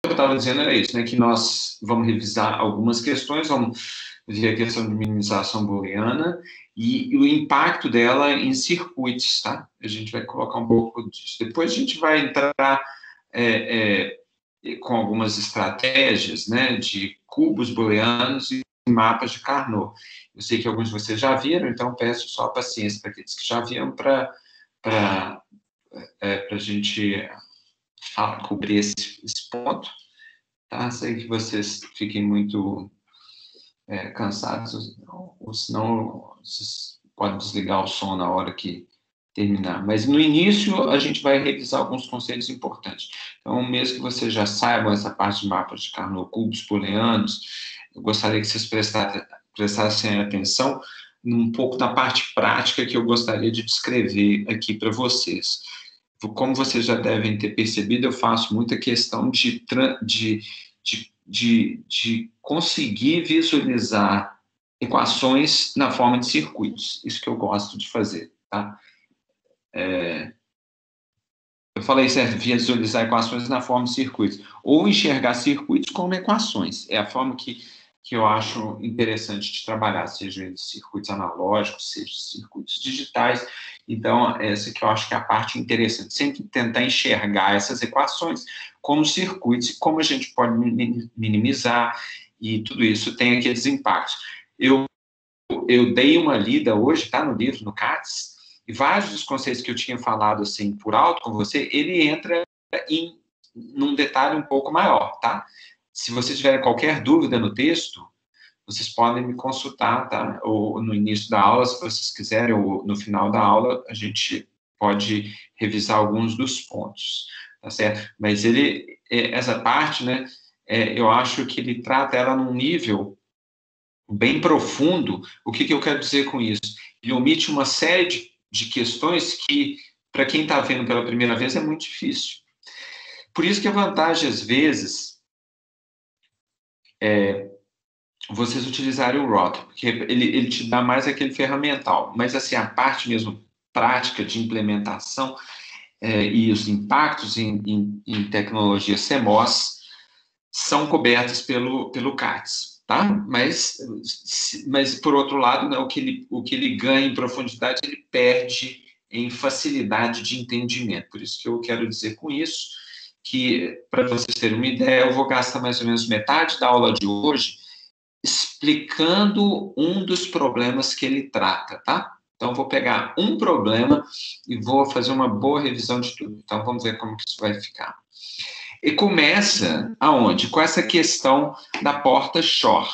eu estava dizendo era isso, né, que nós vamos revisar algumas questões, vamos ver a questão de minimização booleana e o impacto dela em circuitos, tá? A gente vai colocar um pouco disso. Depois a gente vai entrar com algumas estratégias, né, de cubos booleanos e mapas de Carnot. Eu sei que alguns de vocês já viram, então peço só paciência para aqueles que já viram para a gente cobrir esse ponto. Tá? Sei que vocês fiquem muito cansados, ou senão vocês podem desligar o som na hora que terminar. Mas no início a gente vai revisar alguns conceitos importantes. Então, mesmo que vocês já saibam essa parte de mapas de Carnot, cubos booleanos, eu gostaria que vocês prestassem atenção um pouco da parte prática que eu gostaria de descrever aqui para vocês. Como vocês já devem ter percebido, eu faço muita questão de conseguir visualizar equações na forma de circuitos. Isso que eu gosto de fazer, tá? Eu falei certo, visualizar equações na forma de circuitos. Ou enxergar circuitos como equações. É a forma que eu acho interessante de trabalhar, seja eles circuitos analógicos, seja circuitos digitais. Então, essa que eu acho que é a parte interessante. Sempre tentar enxergar essas equações como circuitos e como a gente pode minimizar, e tudo isso tem aqueles impactos. Eu dei uma lida hoje, está no livro, no CATS, e vários dos conceitos que eu tinha falado assim por alto com você, ele entra num detalhe um pouco maior, tá? Se vocês tiverem qualquer dúvida no texto, vocês podem me consultar, tá? Ou no início da aula, se vocês quiserem, ou no final da aula, a gente pode revisar alguns dos pontos, tá certo? Mas essa parte, né, eu acho que ele trata ela num nível bem profundo. O que eu quero dizer com isso? Ele omite uma série de questões que, para quem está vendo pela primeira vez, é muito difícil. Por isso que a vantagem, às vezes, é vocês utilizarem o Roth, porque ele te dá mais aquele ferramental, mas assim, a parte mesmo prática de implementação e os impactos em tecnologia CMOS são cobertos pelo CATS, tá? Mas por outro lado, né, o que ele ganha em profundidade, ele perde em facilidade de entendimento. Por isso que eu quero dizer com isso que, para vocês terem uma ideia, eu vou gastar mais ou menos metade da aula de hoje explicando um dos problemas que ele trata, tá? Então, vou pegar um problema e vou fazer uma boa revisão de tudo. Então, vamos ver como que isso vai ficar. E começa aonde? Com essa questão da porta Shor,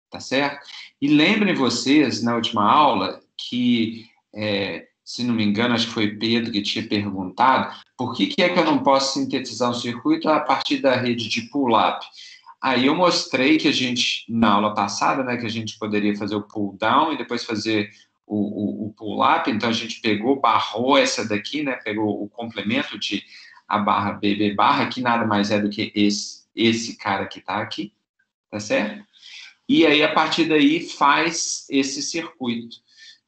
tá certo? E lembrem vocês, na última aula, que, se não me engano, acho que foi Pedro que tinha perguntado, por que é que eu não posso sintetizar um circuito a partir da rede de pull-up? Aí eu mostrei que a gente, na aula passada, né, que a gente poderia fazer o pull-down e depois fazer o pull-up, então a gente barrou essa daqui, né, pegou o complemento de a barra BB barra, que nada mais é do que esse cara que está aqui, tá certo? E aí, a partir daí, faz esse circuito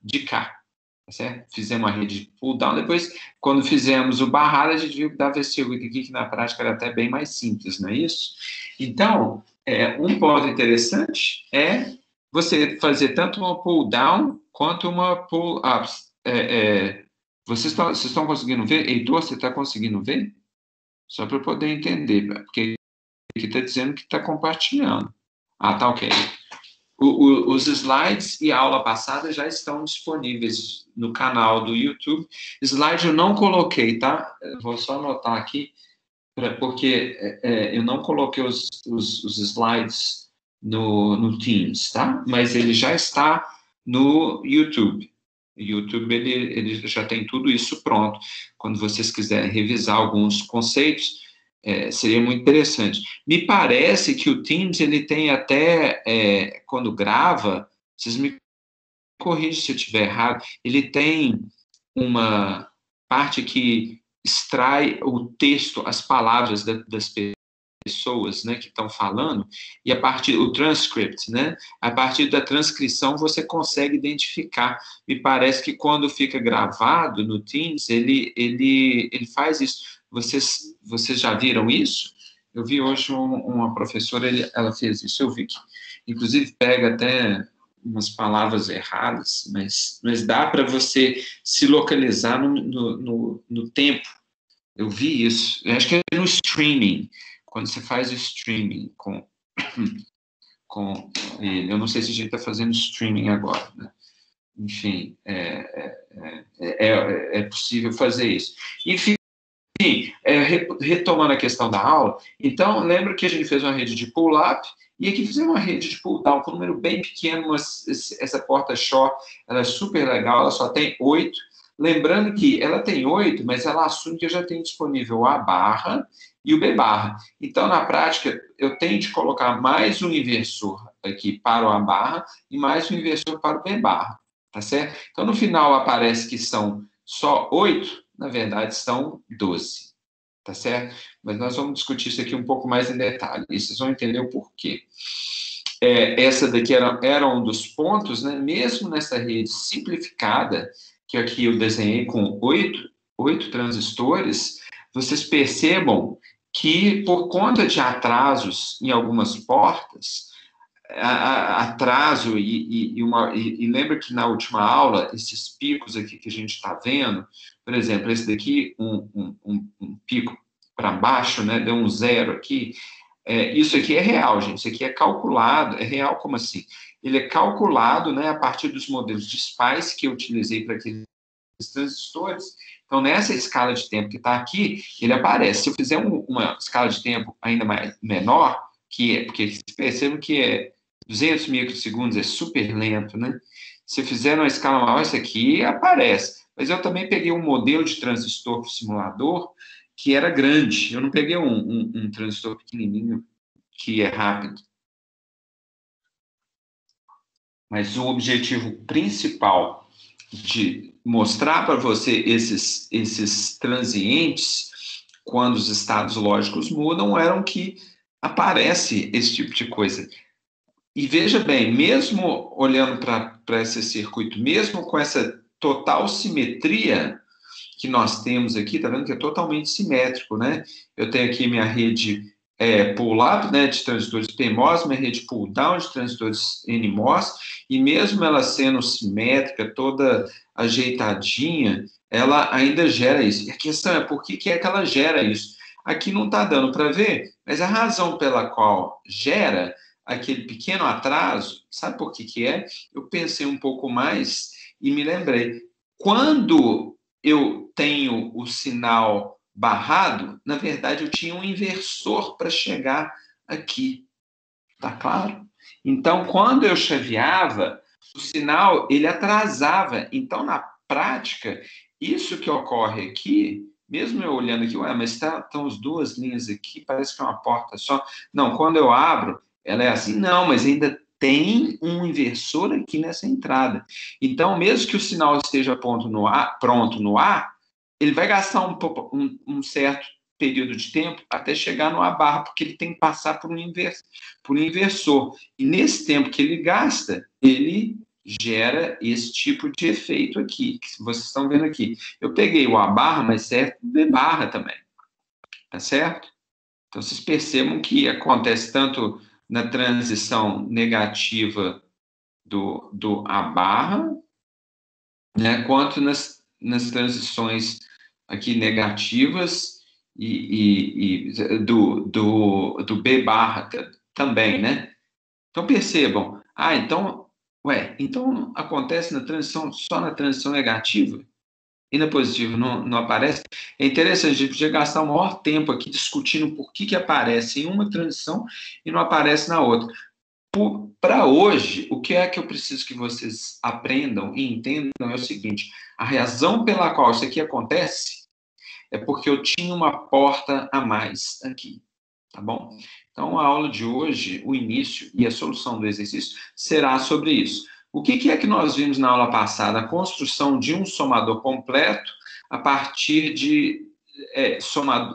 de cá, tá certo? Fizemos uma rede de pull-down, depois, quando fizemos o barrado, a gente viu que dava esse circuito aqui, que na prática era até bem mais simples, não é isso? Então, um ponto interessante é você fazer tanto uma pull-down quanto uma pull-up. Vocês estão conseguindo ver? Heitor, você está conseguindo ver? Só para eu poder entender, porque aqui está dizendo que está compartilhando. Ah, tá ok. Os slides e a aula passada já estão disponíveis no canal do YouTube. Slide eu não coloquei, tá? Eu vou só anotar aqui, porque eu não coloquei os slides no Teams, tá? Mas ele já está no YouTube. O YouTube, ele já tem tudo isso pronto. Quando vocês quiserem revisar alguns conceitos, seria muito interessante. Me parece que o Teams, ele tem até, quando grava, vocês me corrigem se eu estiver errado, ele tem uma parte que extrai o texto, as palavras das pessoas, né, que estão falando, e a partir o transcript, né, a partir da transcrição você consegue identificar. Me parece que quando fica gravado no Teams, ele faz isso. Vocês já viram isso? Eu vi hoje uma professora, ela fez isso, eu vi que, inclusive, pega até umas palavras erradas, mas dá para você se localizar no tempo. Eu vi isso, eu acho que é no streaming, quando você faz o streaming com ele. Eu não sei se a gente está fazendo streaming agora, né? Enfim, é possível fazer isso. Enfim, retomando a questão da aula, então, lembra que a gente fez uma rede de pull-up e aqui fizemos uma rede de pull-down com um número bem pequeno, mas essa porta Shaw, ela é super legal, ela só tem 8. Lembrando que ela tem 8, mas ela assume que eu já tenho disponível o A barra e o B barra. Então, na prática, eu tenho de colocar mais um inversor aqui para o A barra e mais um inversor para o B barra, tá certo? Então, no final aparece que são só 8, na verdade são 12, tá certo? Mas nós vamos discutir isso aqui um pouco mais em detalhe, e vocês vão entender o porquê. Essa daqui era um dos pontos, né? Mesmo nessa rede simplificada, que aqui eu desenhei com 8 transistores, vocês percebam que, por conta de atrasos em algumas portas, atraso e lembra que na última aula, esses picos aqui que a gente está vendo, por exemplo, esse daqui, um pico para baixo, né, deu um 0 aqui, isso aqui é real, gente, isso aqui é calculado, é real como assim? Ele é calculado, né, a partir dos modelos de SPICE que eu utilizei para aqueles transistores. Então, nessa escala de tempo que está aqui, ele aparece. Se eu fizer uma escala de tempo ainda menor, porque vocês percebem que 200 microsegundos é super lento, né? Se eu fizer uma escala maior, isso aqui aparece. Mas eu também peguei um modelo de transistor para o simulador que era grande. Eu não peguei um transistor pequenininho que é rápido. Mas o objetivo principal de mostrar para você esses transientes, quando os estados lógicos mudam, eram que aparece esse tipo de coisa. E veja bem, mesmo olhando para esse circuito, mesmo com essa total simetria que nós temos aqui, tá vendo que é totalmente simétrico, né? Eu tenho aqui minha rede pull-up, né, de transistores PMOS, minha rede pull-down de transistores NMOS, e mesmo ela sendo simétrica, toda ajeitadinha, ela ainda gera isso. E a questão é por que é que ela gera isso? Aqui não está dando para ver, mas a razão pela qual gera aquele pequeno atraso, sabe por que é? Eu pensei um pouco mais e me lembrei. Quando eu tenho o sinal barrado, na verdade eu tinha um inversor para chegar aqui, tá claro? Então, quando eu chaveava, o sinal ele atrasava. Então, na prática, isso que ocorre aqui, mesmo eu olhando aqui, mas estão as duas linhas aqui, parece que é uma porta só. Não, quando eu abro, ela é assim, não, mas ainda tem um inversor aqui nessa entrada. Então, mesmo que o sinal esteja pronto no A, ele vai gastar um certo período de tempo até chegar no A barra, porque ele tem que passar por um inversor. E nesse tempo que ele gasta, ele gera esse tipo de efeito aqui, que vocês estão vendo aqui. Eu peguei o A barra, mas serve o B barra também. Tá certo? Então, vocês percebam que acontece tanto na transição negativa do A barra, né, quanto nas transições aqui negativas do B barra também, né? Então, percebam. Então acontece só na transição negativa? E na positiva não aparece? É interessante, a gente podia gastar o maior tempo aqui discutindo por que aparece em uma transição e não aparece na outra. Para hoje, o que é que eu preciso que vocês aprendam e entendam é o seguinte: a razão pela qual isso aqui acontece é porque eu tinha uma porta a mais aqui, tá bom? Então, a aula de hoje, o início e a solução do exercício será sobre isso. O que é que nós vimos na aula passada? A construção de um somador completo a partir de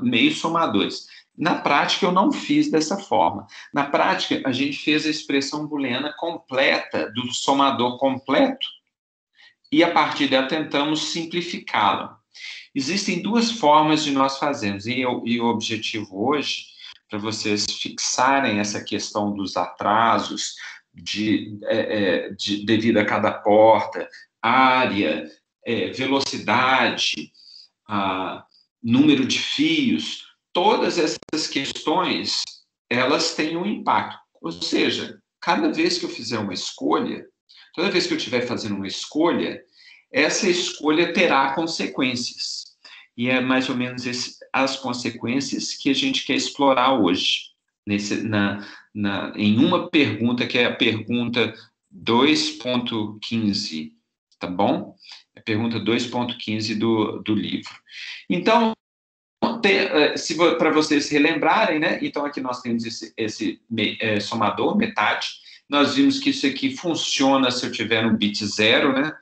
meios somadores. Na prática, eu não fiz dessa forma. Na prática, a gente fez a expressão booleana completa, do somador completo, e a partir dela tentamos simplificá-la. Existem duas formas de nós fazermos, e o objetivo hoje, para vocês fixarem essa questão dos atrasos devido a cada porta, área, velocidade, número de fios, todas essas questões, elas têm um impacto. Ou seja, cada vez que eu fizer uma escolha, toda vez que eu estiver fazendo uma escolha, essa escolha terá consequências. E é mais ou menos as consequências que a gente quer explorar hoje, em uma pergunta, que é a pergunta 2.15, tá bom? A pergunta 2.15 do livro. Então, para vocês se relembrarem, né? Então, aqui nós temos esse somador, metade. Nós vimos que isso aqui funciona se eu tiver um bit 0, né?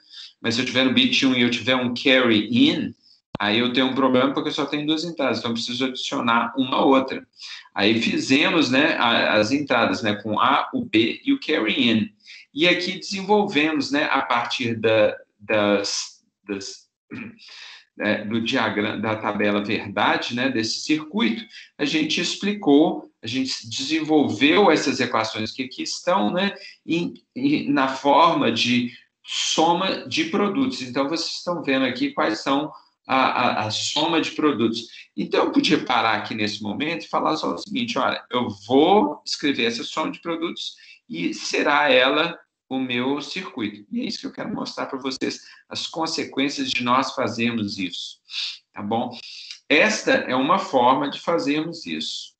Mas se eu tiver no bit 1 e eu tiver um carry in, aí eu tenho um problema porque eu só tenho 2 entradas, então eu preciso adicionar uma outra. Aí fizemos, né, as entradas, né, com A, o B e o carry in. E aqui desenvolvemos, né, a partir do diagrama, da tabela verdade, né, desse circuito, a gente explicou, a gente desenvolveu essas equações que aqui estão, né, na forma de soma de produtos. Então, vocês estão vendo aqui quais são a soma de produtos. Então, eu podia parar aqui nesse momento e falar só o seguinte, olha, eu vou escrever essa soma de produtos e será ela o meu circuito. E é isso que eu quero mostrar para vocês, as consequências de nós fazermos isso, tá bom? Esta é uma forma de fazermos isso.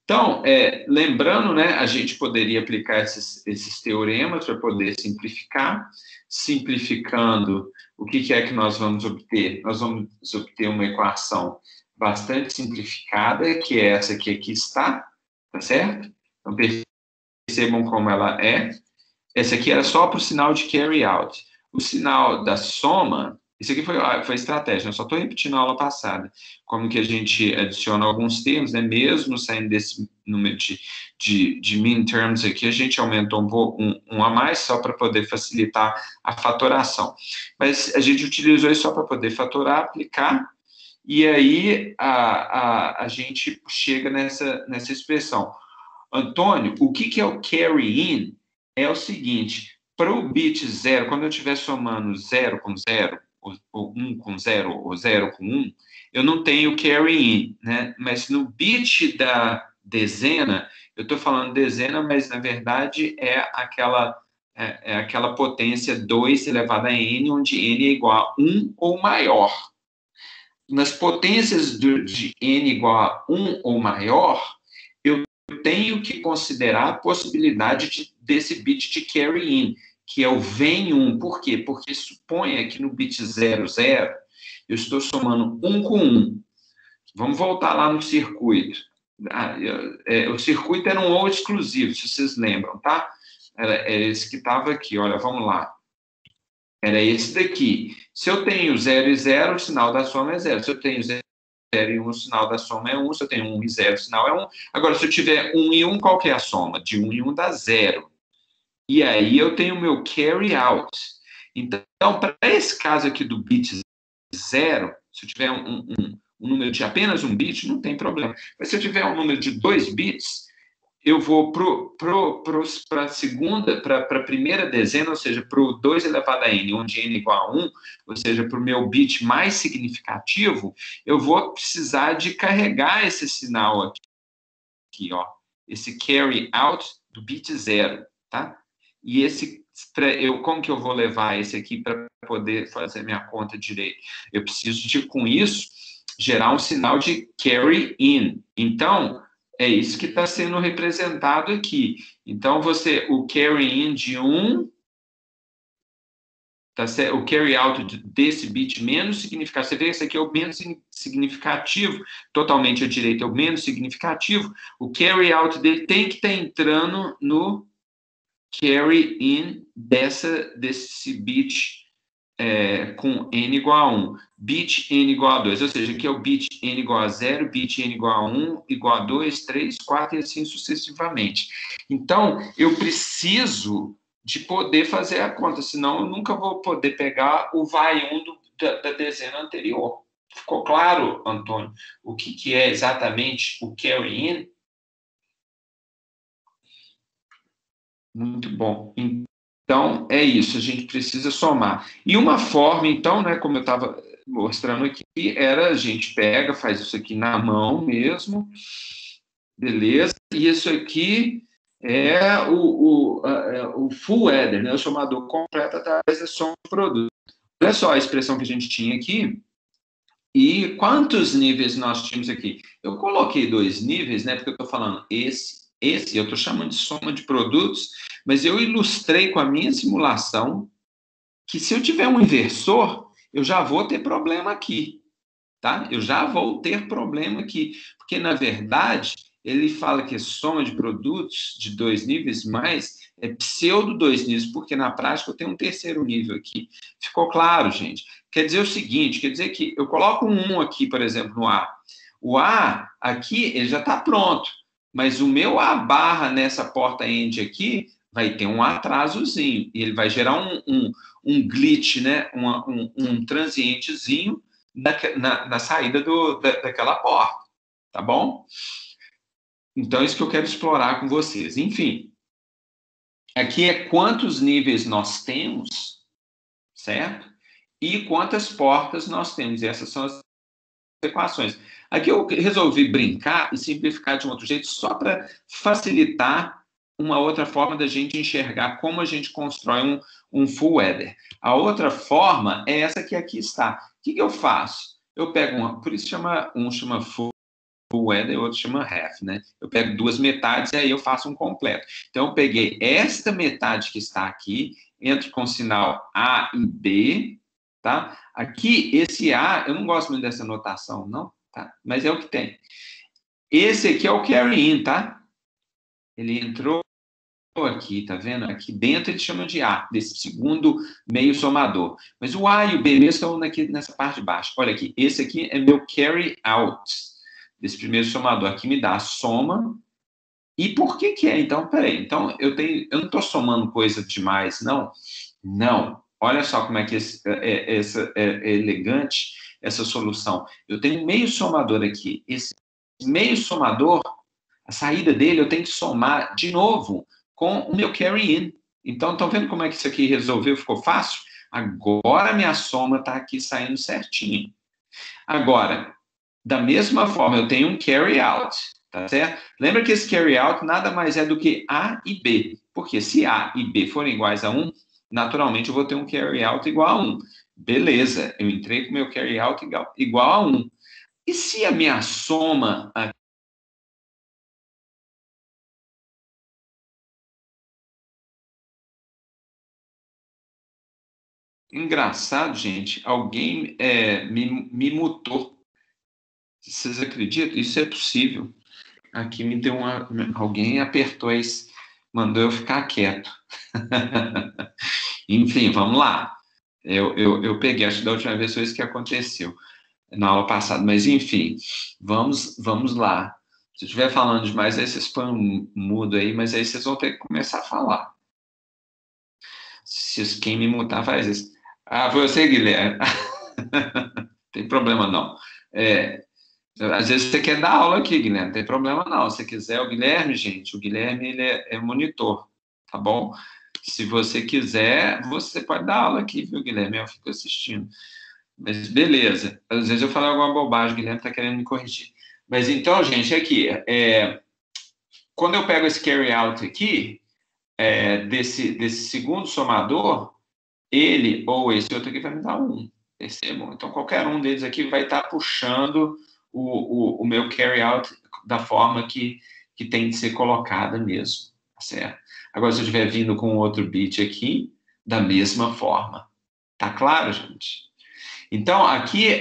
Então, lembrando, né, a gente poderia aplicar esses teoremas para poder simplificar. Simplificando, o que é que nós vamos obter? Nós vamos obter uma equação bastante simplificada, que é essa que aqui está, tá certo? Então, percebam como ela é. Essa aqui era só para o sinal de carry out. O sinal da soma, isso aqui foi estratégia, eu só estou repetindo a aula passada, como que a gente adiciona alguns termos, né? Mesmo saindo desse número de min terms aqui, a gente aumentou um a mais só para poder facilitar a fatoração. Mas a gente utilizou isso só para poder fatorar, aplicar, e aí a gente chega nessa expressão. Antônio, o que é o carry in? É o seguinte, para o bit 0, quando eu estiver somando 0 com 0, ou 1 com 0, ou 0 com 1, eu não tenho carry in, né? Mas no bit da dezena, eu estou falando dezena, mas na verdade é aquela potência 2 elevado a n, onde n é igual a 1 ou maior. Nas potências de n igual a 1 ou maior, eu tenho que considerar a possibilidade desse bit de carry in, que é o vem 1. Por quê? Porque suponha que no bit 00, eu estou somando 1 com 1. Vamos voltar lá no circuito. O circuito era um ou exclusivo, se vocês lembram, tá? Era esse que estava aqui, olha, vamos lá. Era esse daqui. Se eu tenho 0 e 0, o sinal da soma é 0. Se eu tenho 0 e 1, o sinal da soma é 1. Se eu tenho 1 e 0, o sinal é 1. Agora, se eu tiver 1 e 1, qual que é a soma? De 1 e 1 dá 0. E aí eu tenho o meu carry out. Então, para esse caso aqui do bit 0, se eu tiver um número de apenas um bit, não tem problema. Mas se eu tiver um número de 2 bits, eu vou para a segunda, para a primeira dezena, ou seja, para o 2 elevado a n, onde n é igual a 1, ou seja, para o meu bit mais significativo, eu vou precisar de carregar esse sinal aqui, ó, esse carry out do bit 0, tá? E como que eu vou levar esse aqui para poder fazer minha conta direito? Eu preciso de, com isso, gerar um sinal de carry in. Então, é isso que está sendo representado aqui. Então, o carry in de 1, tá certo? O carry out desse bit menos significativo. Você vê, esse aqui é o menos significativo, totalmente à direita é o menos significativo. O carry out dele tem que estar entrando no carry in desse bit com n igual a 1. Bit n igual a 2, ou seja, aqui é o bit n igual a 0, bit n igual a 1, igual a 2, 3, 4 e assim sucessivamente. Então, eu preciso de poder fazer a conta, senão eu nunca vou poder pegar o vai 1 da dezena anterior. Ficou claro, Antônio, o que é exatamente o carry in? Muito bom. Então, é isso, a gente precisa somar. E uma forma, então, né, como eu estava mostrando aqui, era a gente pega, faz isso aqui na mão mesmo, beleza? E isso aqui é o full header, né, o somador completo através da soma de produto. Olha só a expressão que a gente tinha aqui. E quantos níveis nós tínhamos aqui? Eu coloquei 2 níveis, né? Porque eu estou falando esse, eu estou chamando de soma de produtos, mas eu ilustrei com a minha simulação que se eu tiver um inversor, eu já vou ter problema aqui, tá? Eu já vou ter problema aqui, porque na verdade ele fala que soma de produtos de 2 níveis mais é pseudo 2 níveis, porque na prática eu tenho um terceiro nível aqui. Ficou claro, gente? Quer dizer o seguinte, quer dizer que eu coloco um 1 aqui, por exemplo, no A. O A aqui, ele já está pronto, mas o meu A barra nessa porta end aqui vai ter um atrasozinho, e ele vai gerar um glitch, né? um transientezinho na saída daquela porta, tá bom? Então, é isso que eu quero explorar com vocês. Enfim, aqui é quantos níveis nós temos, certo? E quantas portas nós temos. E essas são as equações. Aqui eu resolvi brincar e simplificar de um outro jeito, só para facilitar uma outra forma da gente enxergar como a gente constrói um full header. A outra forma é essa que aqui está. O que eu faço? Eu pego por isso chama full header e o outro chama half, né? Eu pego 2 metades e aí eu faço um completo. Então, eu peguei esta metade que está aqui, entro com o sinal A e B, tá? Aqui, esse A, eu não gosto muito dessa notação, não, tá? Mas é o que tem. Esse aqui é o carry in, tá? Ele entrou aqui, tá vendo? Aqui dentro ele chama de A, desse segundo meio somador. Mas o A e o B mesmo estão nessa parte de baixo. Olha aqui, esse aqui é meu carry out, desse primeiro somador. Aqui me dá a soma. E por que que é? Então, peraí. Então, eu não estou somando coisa demais, não? Não. Olha só como é que é elegante essa solução. Eu tenho um meio somador aqui. Esse meio somador, a saída dele, eu tenho que somar de novo com o meu carry-in. Então, estão vendo como é que isso aqui resolveu? Ficou fácil? Agora, a minha soma está aqui saindo certinho. Agora, da mesma forma, eu tenho um carry-out, tá certo? Lembra que esse carry-out nada mais é do que A e B. Porque se A e B forem iguais a 1, naturalmente eu vou ter um carry-out igual a 1. Beleza, eu entrei com meu carry-out igual a 1. E se a minha soma engraçado, gente, alguém me mutou. Vocês acreditam? Isso é possível. Aqui me deu alguém apertou esse, mandou eu ficar quieto. Enfim, vamos lá. Eu peguei, acho que da última vez foi isso que aconteceu, na aula passada. Mas, enfim, vamos lá. Se eu estiver falando demais, aí vocês põem um mudo aí, mas aí vocês vão ter que começar a falar. Se quem me mutar faz isso. Ah, foi você, Guilherme. Tem problema não. Às vezes você quer dar aula aqui, Guilherme, não tem problema não. Se quiser, o Guilherme, gente, o Guilherme ele é monitor, tá bom? Se você quiser, você pode dar aula aqui, viu, Guilherme? Eu fico assistindo. Mas beleza. Às vezes eu falo alguma bobagem, o Guilherme está querendo me corrigir. Mas então, gente, aqui, quando eu pego esse carry out aqui, desse segundo somador, ele ou esse outro aqui vai me dar 1. Percebam? Então, qualquer um deles aqui vai estar puxando o meu carry out da forma que tem de ser colocada mesmo, tá certo? Agora, se eu estiver vindo com outro bit aqui, da mesma forma. Tá claro, gente? Então, aqui,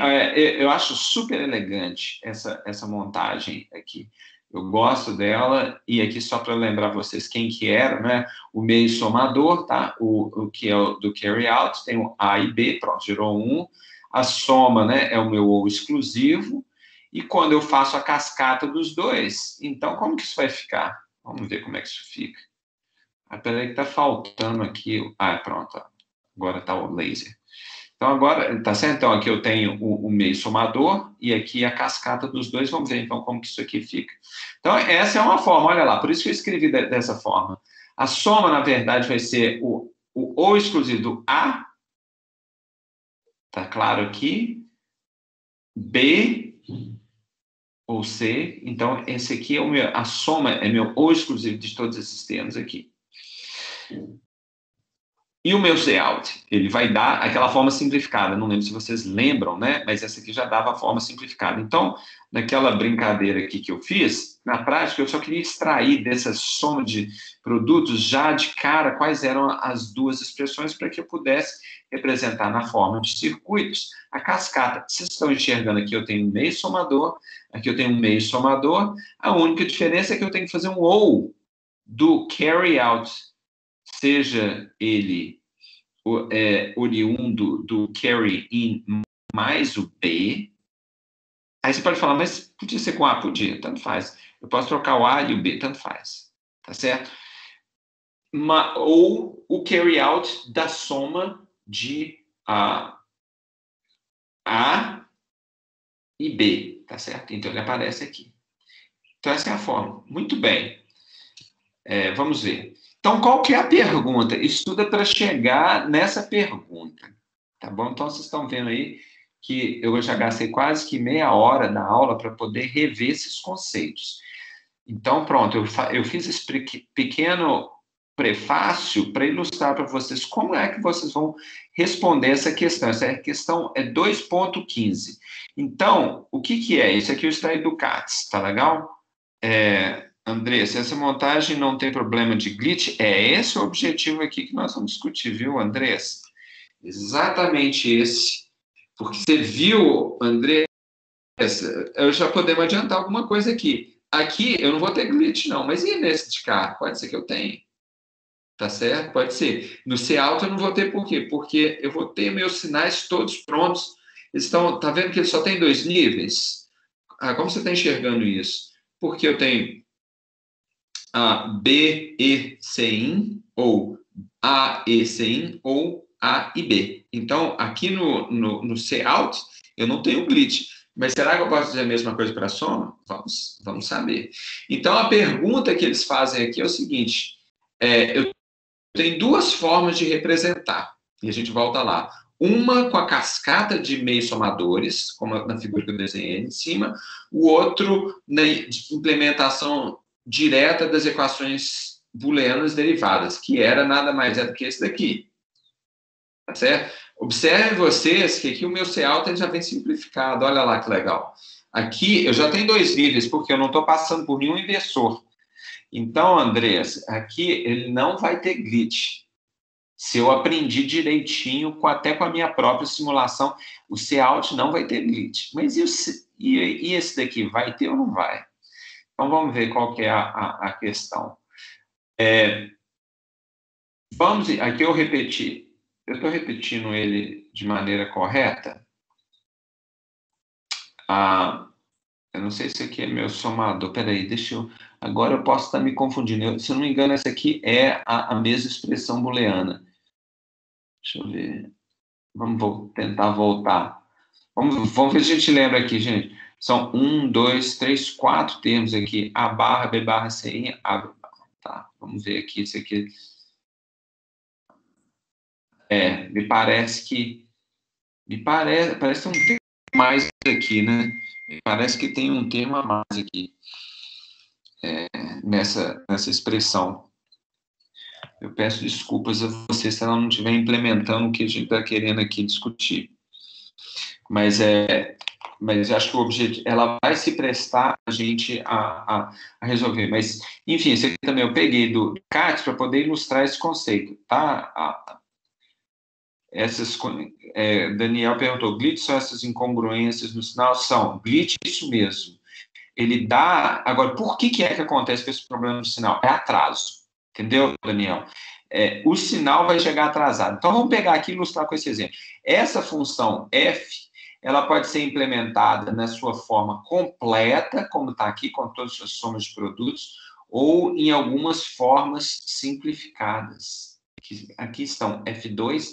eu acho super elegante essa montagem aqui. Eu gosto dela, e aqui só para lembrar vocês quem que era, né? O meio somador, tá? O que é o do carry out, tem o A e B, pronto, gerou 1. A soma, né, é o meu ou exclusivo. E quando eu faço a cascata dos dois, então como que isso vai ficar? Vamos ver como é que isso fica. Ah, peraí que tá faltando aqui. Ah, pronto. Agora tá o laser. Então, agora, tá certo? Então, aqui eu tenho o meio somador e aqui a cascata dos dois. Vamos ver, então, como que isso aqui fica. Então, essa é uma forma, olha lá, por isso que eu escrevi dessa forma. A soma, na verdade, vai ser o exclusivo do A, tá claro aqui, B ou C. Então, esse aqui é a soma é meu O exclusivo de todos esses termos aqui. E o meu layout, ele vai dar aquela forma simplificada. Não lembro se vocês lembram, né? Mas essa aqui já dava a forma simplificada. Então, naquela brincadeira aqui que eu fiz, na prática, eu só queria extrair dessa soma de produtos já de cara quais eram as duas expressões para que eu pudesse representar na forma de circuitos a cascata. Vocês estão enxergando aqui, eu tenho um meio somador, aqui eu tenho um meio somador. A única diferença é que eu tenho que fazer um OU do carry out, seja ele oriundo do carry in mais o B. Aí você pode falar, mas podia ser com A? Podia, tanto faz. Eu posso trocar o A e o B, tanto faz. Tá certo? Ou o carry out da soma de A e B, tá certo? Então ele aparece aqui. Então essa é a forma. Muito bem. Vamos ver. Então, qual que é a pergunta? Estuda para chegar nessa pergunta. Tá bom? Então, vocês estão vendo aí que eu já gastei quase que meia hora da aula para poder rever esses conceitos. Então, pronto, eu fiz esse pequeno prefácio para ilustrar para vocês como é que vocês vão responder essa questão. Essa questão é 2.15. Então, o que é? Isso aqui eu extraí do CATS, tá legal? André, se essa montagem não tem problema de glitch, é esse o objetivo aqui que nós vamos discutir, viu, Andrés? Exatamente esse. Porque você viu, André, eu já podemos adiantar alguma coisa aqui. Aqui eu não vou ter glitch, não, mas e nesse de cá? Pode ser que eu tenha. Tá certo? Pode ser. No C alto eu não vou ter por quê? Porque eu vou ter meus sinais todos prontos. Tá vendo que ele só tem 2 níveis? Como você está enxergando isso? Porque eu tenho B, E, C in, ou A, E, C in, ou A e B. Então, aqui no C out, eu não tenho glitch. Mas será que eu posso dizer a mesma coisa para a soma? Vamos saber. Então, a pergunta que eles fazem aqui é o seguinte: eu tenho duas formas de representar, e a gente volta lá. Uma com a cascata de meios somadores, como na figura que eu desenhei em cima, o outro na implementação direta das equações booleanas derivadas, que era nada mais do que esse daqui. Tá certo? Observem vocês que aqui o meu C alto já vem simplificado. Olha lá que legal. Aqui eu já tenho 2 níveis, porque eu não estou passando por nenhum inversor. Então, Andreas, aqui ele não vai ter glitch. Se eu aprendi direitinho, até com a minha própria simulação, o C-out não vai ter glitch. Mas e esse daqui, vai ter ou não vai? Então, vamos ver qual que é a questão. Aqui eu repeti. Eu estou repetindo ele de maneira correta? Eu não sei se aqui é meu somador. Peraí, deixa eu... Agora eu posso estar me confundindo. Se eu não me engano, essa aqui é a mesma expressão booleana. Deixa eu ver. Vamos tentar voltar. Vamos ver se a gente lembra aqui, gente. São 1, 2, 3, 4 termos aqui. A barra, B barra, C, I, A barra. Tá, vamos ver aqui. Isso aqui. Me parece que... parece um termo a mais aqui, né? Parece que tem um termo a mais aqui. Nessa expressão. Eu peço desculpas a você se ela não estiver implementando o que a gente está querendo aqui discutir. Mas acho que o objetivo, ela vai se prestar a gente a resolver. Mas, enfim, esse aqui também eu peguei do CAT para poder ilustrar esse conceito, tá? Daniel perguntou, glitch são essas incongruências no sinal? São. Glitch, isso mesmo. Ele dá... Agora, por que é que acontece com esse problema no sinal? É atraso. Entendeu, Daniel? O sinal vai chegar atrasado. Então, vamos pegar aqui e ilustrar com esse exemplo. Essa função f, ela pode ser implementada na sua forma completa, como está aqui, com todas as suas somas de produtos, ou em algumas formas simplificadas. Aqui estão F2,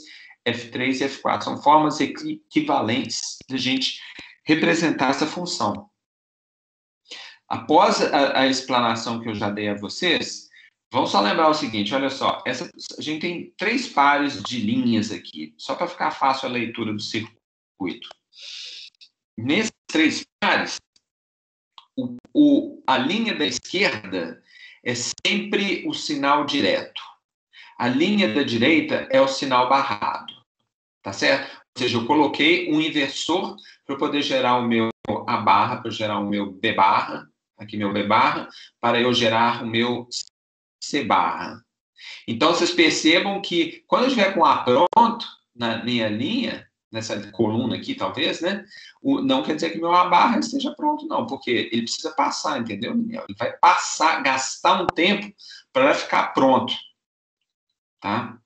F3 e F4. São formas equivalentes de a gente representar essa função. Após a explanação que eu já dei a vocês, Vamos só lembrar o seguinte, olha só, a gente tem 3 pares de linhas aqui, só para ficar fácil a leitura do circuito. Nesses 3 pares, a linha da esquerda é sempre o sinal direto. A linha da direita é o sinal barrado, tá certo? Ou seja, eu coloquei um inversor para poder gerar o meu A barra, para gerar o meu B barra, aqui meu B barra, para eu gerar o meu C barra. Então, vocês percebam que quando eu estiver com A pronto, na minha linha, nessa coluna aqui, talvez, né? Não quer dizer que meu A barra esteja pronto, não, porque ele precisa passar, entendeu, Daniel? Ele vai passar, gastar um tempo para ficar pronto, tá?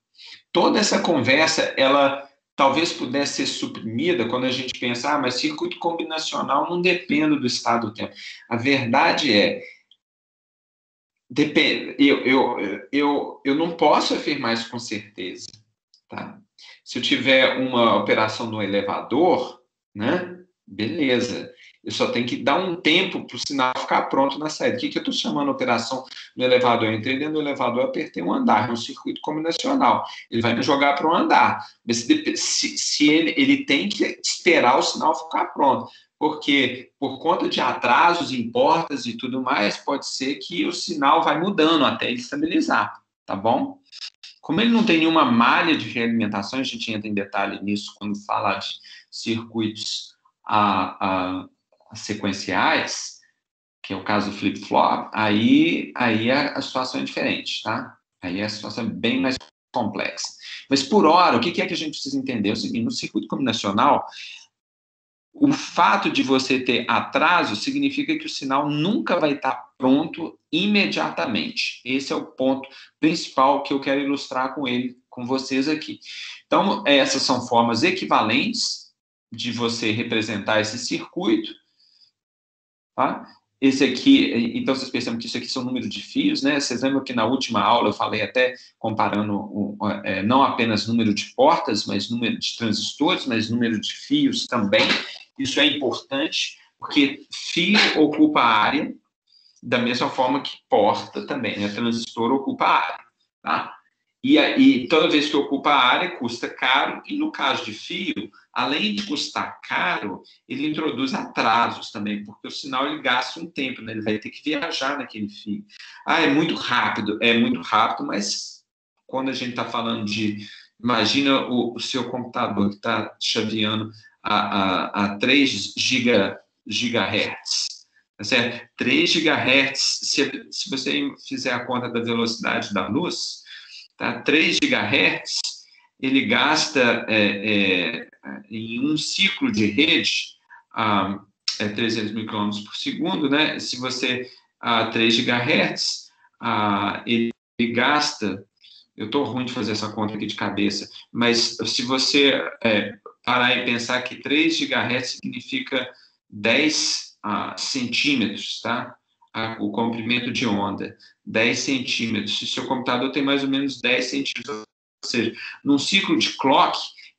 Toda essa conversa, ela talvez pudesse ser suprimida quando a gente pensa, mas circuito combinacional não depende do estado do tempo. A verdade é, depende, eu não posso afirmar isso com certeza, tá? Se eu tiver uma operação no elevador, né? Beleza. Eu só tenho que dar um tempo para o sinal ficar pronto na saída. O que eu estou chamando de operação no elevador? Eu entrei dentro do elevador, eu apertei um andar, é um circuito combinacional. Ele vai me jogar para um andar. Mas se ele tem que esperar o sinal ficar pronto. Porque, por conta de atrasos em portas e tudo mais, pode ser que o sinal vai mudando até ele estabilizar, tá bom? Como ele não tem nenhuma malha de realimentação, a gente entra em detalhe nisso quando fala de circuitos sequenciais, que é o caso do flip-flop, aí a situação é diferente, tá? Aí a situação é bem mais complexa. Mas, por hora, o que é que a gente precisa entender? É o seguinte, no circuito combinacional, o fato de você ter atraso significa que o sinal nunca vai estar pronto imediatamente. Esse é o ponto principal que eu quero ilustrar com vocês aqui. Então, essas são formas equivalentes de você representar esse circuito, tá? Esse aqui, então vocês percebem que isso aqui são número de fios, né? Vocês lembram que na última aula eu falei até comparando não apenas número de portas, mas número de transistores, mas número de fios também. Isso é importante, porque fio ocupa a área, da mesma forma que porta também, né? Transistor ocupa a área, tá? E toda vez que ocupa a área, custa caro, e no caso de fio, além de custar caro, ele introduz atrasos também, porque o sinal ele gasta um tempo, né? Ele vai ter que viajar naquele fio. É muito rápido, mas quando a gente está falando de. Imagina o seu computador que está chaveando a 3 gigahertz. Tá certo? 3 gigahertz, se você fizer a conta da velocidade da luz, tá? 3 gigahertz, ele gasta em um ciclo de rede 300 mil quilômetros por segundo, né? Se você 3 gigahertz, ele gasta, eu estou ruim de fazer essa conta aqui de cabeça, mas se você parar e pensar que 3 gigahertz significa 10 centímetros, tá? O comprimento de onda, 10 centímetros. Se o seu computador tem mais ou menos 10 centímetros, ou seja, num ciclo de clock,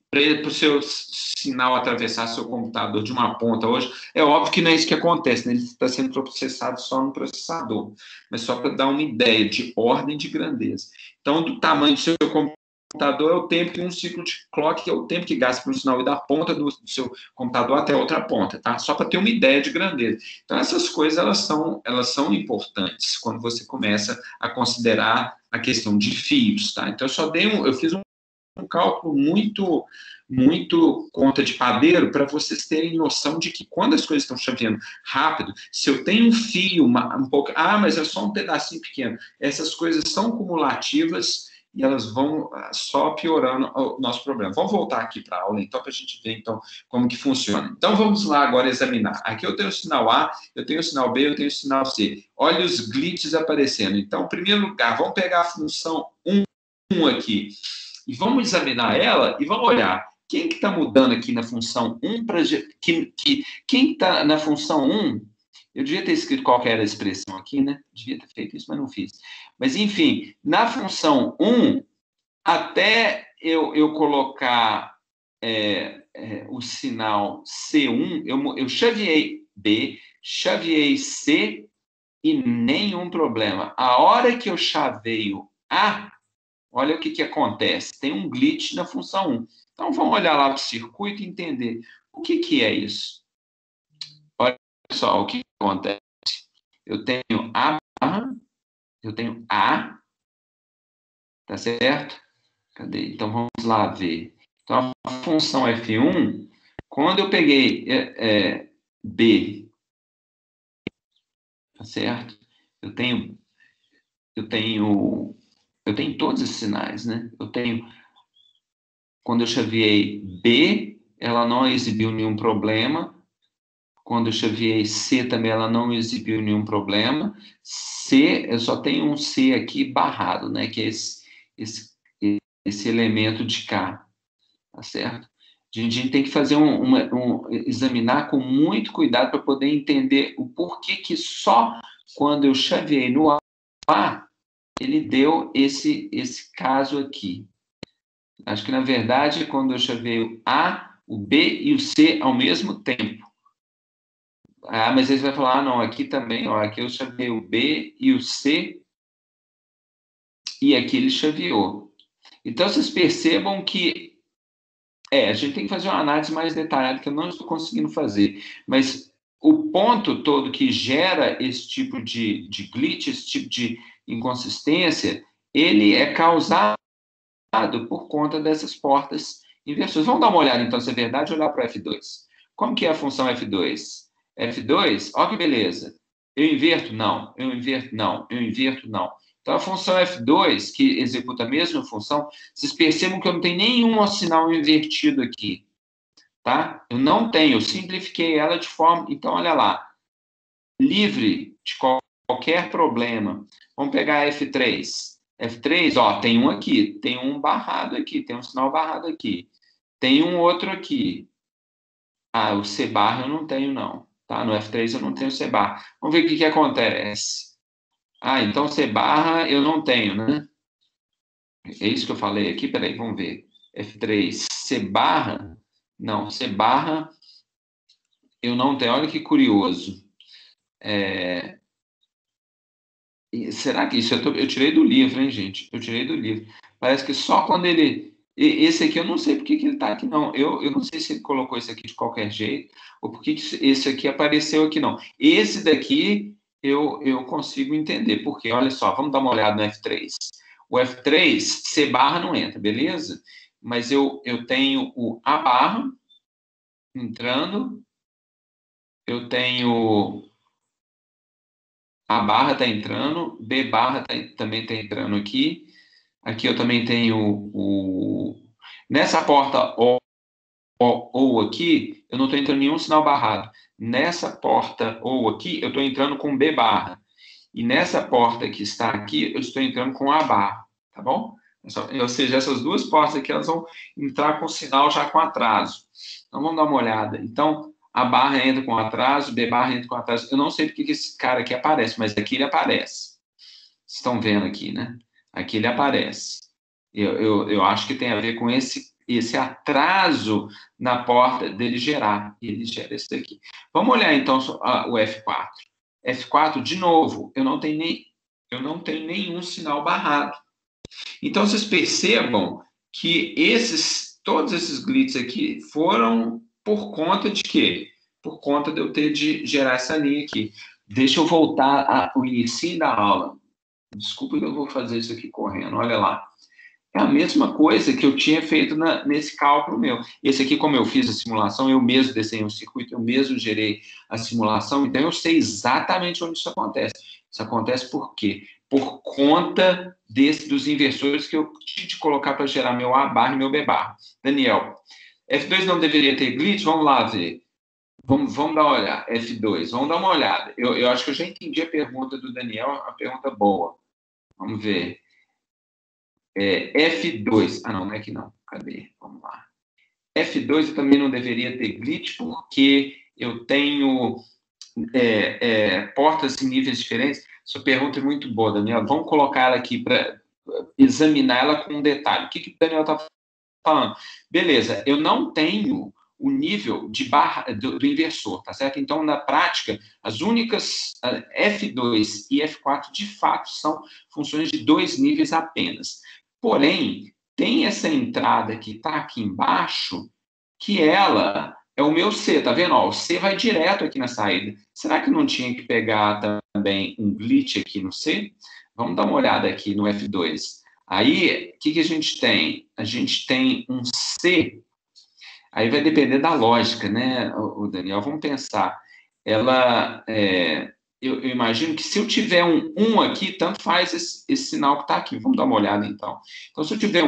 para o seu sinal atravessar seu computador de uma ponta hoje, é óbvio que não é isso que acontece, né? Ele está sendo processado só no processador, mas só para dar uma ideia de ordem de grandeza. Então, do tamanho do seu computador é o tempo que um ciclo de clock é o tempo que gasta para o sinal ir da ponta do seu computador até a outra ponta, tá? Só para ter uma ideia de grandeza. Então, essas coisas, elas são importantes quando você começa a considerar a questão de fios, tá? Então, eu fiz um cálculo muito conta de padeiro para vocês terem noção de que quando as coisas estão chaveando rápido, se eu tenho um fio um pouco, mas é só um pedacinho pequeno, essas coisas são cumulativas e elas vão só piorando o nosso problema. Vamos voltar aqui para a aula, então, para a gente ver, então, como que funciona. Então, vamos lá agora examinar. Aqui eu tenho o sinal A, eu tenho o sinal B, eu tenho o sinal C. Olha os glitches aparecendo. Então, em primeiro lugar, vamos pegar a função 1 aqui. E vamos examinar ela e vamos olhar quem que está mudando aqui na função 1 para quem está na função 1. Eu devia ter escrito qual que era a expressão aqui, né? Devia ter feito isso, mas não fiz. Mas, enfim, na função 1, até eu colocar o sinal C1, eu chaveei B, chaveei C e nenhum problema. A hora que eu chaveio A, olha o que acontece. Tem um glitch na função 1. Então, vamos olhar lá para o circuito e entender o que é isso. Olha só o que acontece. Eu tenho A barra, eu tenho A, tá certo? Cadê? Então, vamos lá ver. Então, a função F1, quando eu peguei B, tá certo? Eu tenho todos esses sinais, né? Quando eu chaveei B, ela não exibiu nenhum problema. Quando eu chaveei C também, ela não exibiu nenhum problema. C, eu só tenho um C aqui barrado, né? Que é esse elemento de K, tá certo? A gente tem que fazer examinar com muito cuidado para poder entender o porquê que só quando eu chaveei no A, ele deu esse caso aqui. Acho que, na verdade, quando eu chaveei o A, o B e o C ao mesmo tempo. Ah, mas aí você vai falar, não, aqui também, ó, aqui eu chaveei o B e o C, e aqui ele chaveou. Então, vocês percebam que a gente tem que fazer uma análise mais detalhada, que eu não estou conseguindo fazer. Mas o ponto todo que gera esse tipo de glitch, esse tipo de inconsistência, ele é causado por conta dessas portas inversoras. Vamos dar uma olhada, então, se é verdade, olhar para o F2. Como que é a função F2? F2, ó que beleza. Eu inverto? Não. Eu inverto? Não. Eu inverto? Não. Então, a função F2, que executa a mesma função, vocês percebam que eu não tenho nenhum sinal invertido aqui, tá? Eu não tenho, eu simplifiquei ela de forma... Então, olha lá, livre de qualquer problema. Vamos pegar F3. F3, ó, tem um aqui, tem um barrado aqui, tem um sinal barrado aqui. Tem um outro aqui. Ah, o C barra eu não tenho, não. Tá? No F3 eu não tenho C barra. Vamos ver o que acontece. Ah, então C barra eu não tenho, né? É isso que eu falei aqui? Peraí, vamos ver. F3, C barra? Não, C barra eu não tenho. Olha que curioso. Será que isso? Eu tirei do livro, hein, gente? Eu tirei do livro. Parece que só quando ele... Esse aqui eu não sei por que ele está aqui, não. Eu não sei se ele colocou esse aqui de qualquer jeito, ou por que esse aqui apareceu aqui, não. Esse daqui eu consigo entender. Porque, olha só, vamos dar uma olhada no F3. O F3, C barra não entra, beleza? Mas eu tenho o A barra entrando, eu tenho... A barra está entrando, B barra também está entrando aqui. Aqui eu também tenho nessa porta ou aqui, eu não estou entrando nenhum sinal barrado. Nessa porta ou aqui, eu estou entrando com B barra. E nessa porta que está aqui, eu estou entrando com A barra, tá bom? Ou seja, essas duas portas aqui, elas vão entrar com sinal já com atraso. Então, vamos dar uma olhada. Então, A barra entra com atraso, B barra entra com atraso. Eu não sei porque que esse cara aqui aparece, mas aqui ele aparece. Vocês estão vendo aqui, né? Aqui ele aparece. Eu acho que tem a ver com esse atraso na porta dele gerar. Ele gera esse daqui. Vamos olhar, então, o F4. F4, de novo, eu não tenho nenhum sinal barrado. Então, vocês percebam que todos esses glitches aqui foram por conta de quê? Por conta de eu ter de gerar essa linha aqui. Deixa eu voltar ao início da aula. Desculpa que eu vou fazer isso aqui correndo, olha lá. É a mesma coisa que eu tinha feito nesse cálculo meu. Esse aqui, como eu fiz a simulação, eu mesmo desenhei o circuito, eu mesmo gerei a simulação, então eu sei exatamente onde isso acontece. Isso acontece por quê? Por conta dos inversores que eu tive de colocar para gerar meu A barra e meu B barra. Daniel, F2 não deveria ter glitch? Vamos lá ver. Vamos dar uma olhada. F2, vamos dar uma olhada. Eu acho que eu já entendi a pergunta do Daniel, a pergunta boa. Vamos ver. F2. Ah, não é que não. Cadê? Vamos lá. F2 eu também não deveria ter glitch, porque eu tenho portas em níveis diferentes. Sua pergunta é muito boa, Daniel. Vamos colocar ela aqui para examinar ela com um detalhe. O que o Daniel está falando? Beleza, eu não tenho o nível de barra do inversor, tá certo? Então, na prática, as únicas F2 e F4, de fato, são funções de 2 níveis apenas. Porém, tem essa entrada que está aqui embaixo, que ela é o meu C, tá vendo? Ó, o C vai direto aqui na saída. Será que não tinha que pegar também um glitch aqui no C? Vamos dar uma olhada aqui no F2. Aí, o que a gente tem? A gente tem um C, aí vai depender da lógica, né, o Daniel? Vamos pensar. Ela, eu imagino que se eu tiver um 1 aqui, tanto faz esse sinal que está aqui. Vamos dar uma olhada, então. Então, se eu tiver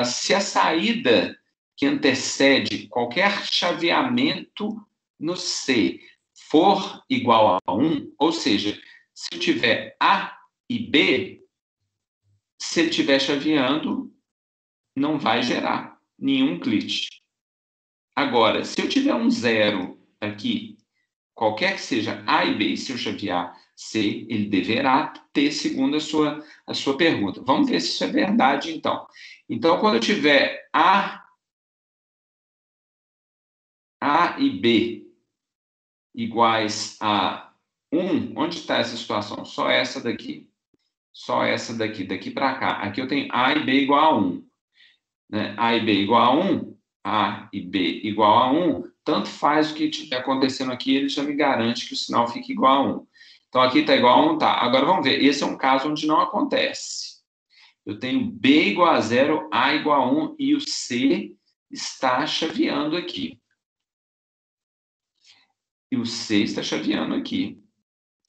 se a saída que antecede qualquer chaveamento no C for igual a 1, ou seja, se eu tiver A e B, se ele estiver chaveando, não vai gerar nenhum glitch. Agora, se eu tiver um 0 aqui, qualquer que seja A e B, se eu chavear C, ele deverá ter, segundo a sua pergunta. Vamos ver se isso é verdade, então. Então, quando eu tiver A e B iguais a 1, onde está essa situação? Só essa daqui. Só essa daqui, daqui para cá. Aqui eu tenho A e B igual a 1. Né? A e B igual a 1, A e B igual a 1, tanto faz o que estiver acontecendo aqui, ele já me garante que o sinal fique igual a 1. Então, aqui está igual a 1, tá. Agora, vamos ver. Esse é um caso onde não acontece. Eu tenho B igual a 0, A igual a 1, e o C está chaveando aqui. E o C está chaveando aqui.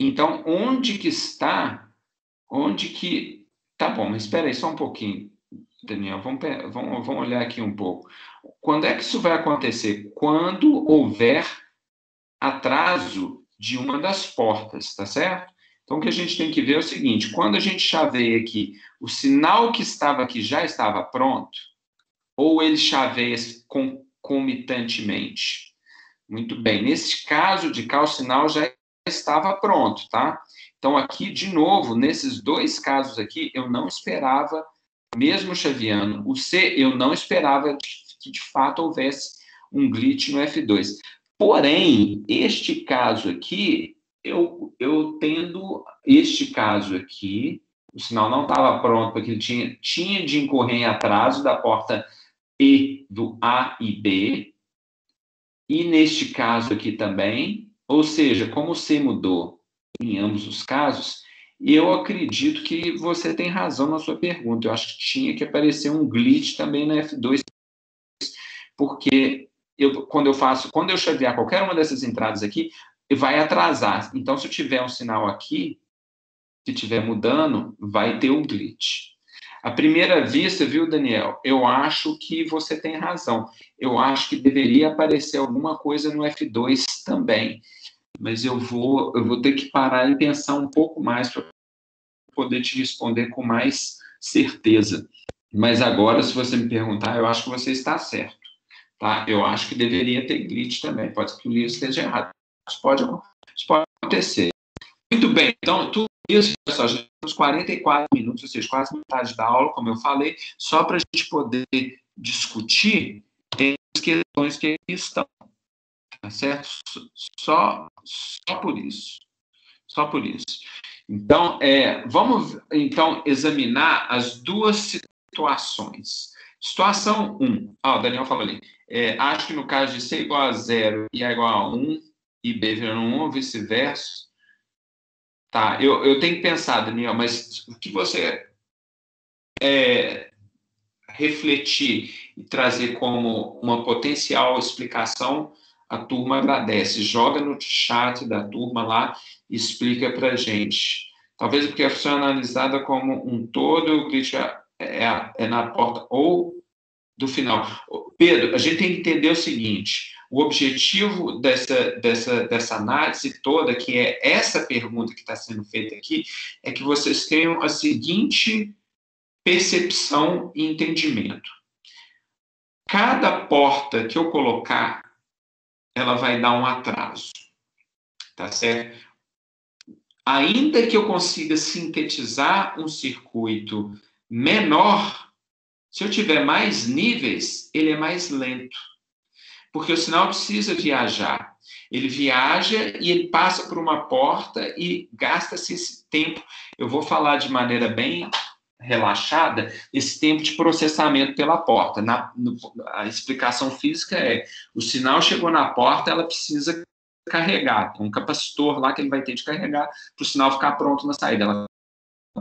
Então, onde que está? Onde que... Tá bom, mas espera aí só um pouquinho, Daniel. Vamos olhar aqui um pouco. Quando é que isso vai acontecer? Quando houver atraso de uma das portas, tá certo? Então, o que a gente tem que ver é o seguinte: quando a gente chaveia aqui, o sinal que estava aqui já estava pronto, ou ele chaveia concomitantemente? Muito bem. Nesse caso de cá, o sinal já estava pronto, tá? Então, aqui, de novo, nesses dois casos aqui, eu não esperava, mesmo chaveando o C, eu não esperava que, de fato, houvesse um glitch no F2. Porém, este caso aqui, eu tendo este caso aqui, o sinal não estava pronto, porque ele tinha de incorrer em atraso da porta E do A e B, e neste caso aqui também, ou seja, como o C mudou em ambos os casos, eu acredito que você tem razão na sua pergunta. Eu acho que tinha que aparecer um glitch também na F2, porque quando eu chavear qualquer uma dessas entradas aqui, vai atrasar. Então, se eu tiver um sinal aqui, que estiver mudando, vai ter um glitch. À primeira vista, viu, Daniel? Eu acho que você tem razão. Eu acho que deveria aparecer alguma coisa no F2 também. Mas eu vou ter que parar e pensar um pouco mais para poder te responder com mais certeza. Mas agora, se você me perguntar, eu acho que você está certo. Tá? Eu acho que deveria ter glitch também. Pode ser que o livro esteja errado. Isso pode acontecer. Muito bem, então, tudo isso, pessoal, já temos 44 minutos, ou seja, quase metade da aula, como eu falei, só para a gente poder discutir as questões que aqui estão, tá certo? Só por isso. Só por isso. Então, vamos, então, examinar as duas situações. Situação 1. O Daniel falou ali. Acho que no caso de C igual a 0 e A igual a 1, e B virando 1, ou vice-versa. Tá, eu tenho que pensar, Daniel, mas o que você refletir e trazer como uma potencial explicação, a turma agradece. Joga no chat da turma lá e explica para a gente. Talvez porque a função é analisada como um todo, o glitch é na porta ou do final. Pedro, a gente tem que entender o seguinte: o objetivo dessa análise toda, que é essa pergunta que está sendo feita aqui, é que vocês tenham a seguinte percepção e entendimento. Cada porta que eu colocar, ela vai dar um atraso, tá certo? Ainda que eu consiga sintetizar um circuito menor, se eu tiver mais níveis, ele é mais lento. Porque o sinal precisa viajar. Ele viaja e ele passa por uma porta e gasta-se esse tempo. Eu vou falar de maneira bem relaxada, esse tempo de processamento pela porta. A explicação física é, o sinal chegou na porta, ela precisa carregar. Tem um capacitor lá que ele vai ter de carregar para o sinal ficar pronto na saída. Ela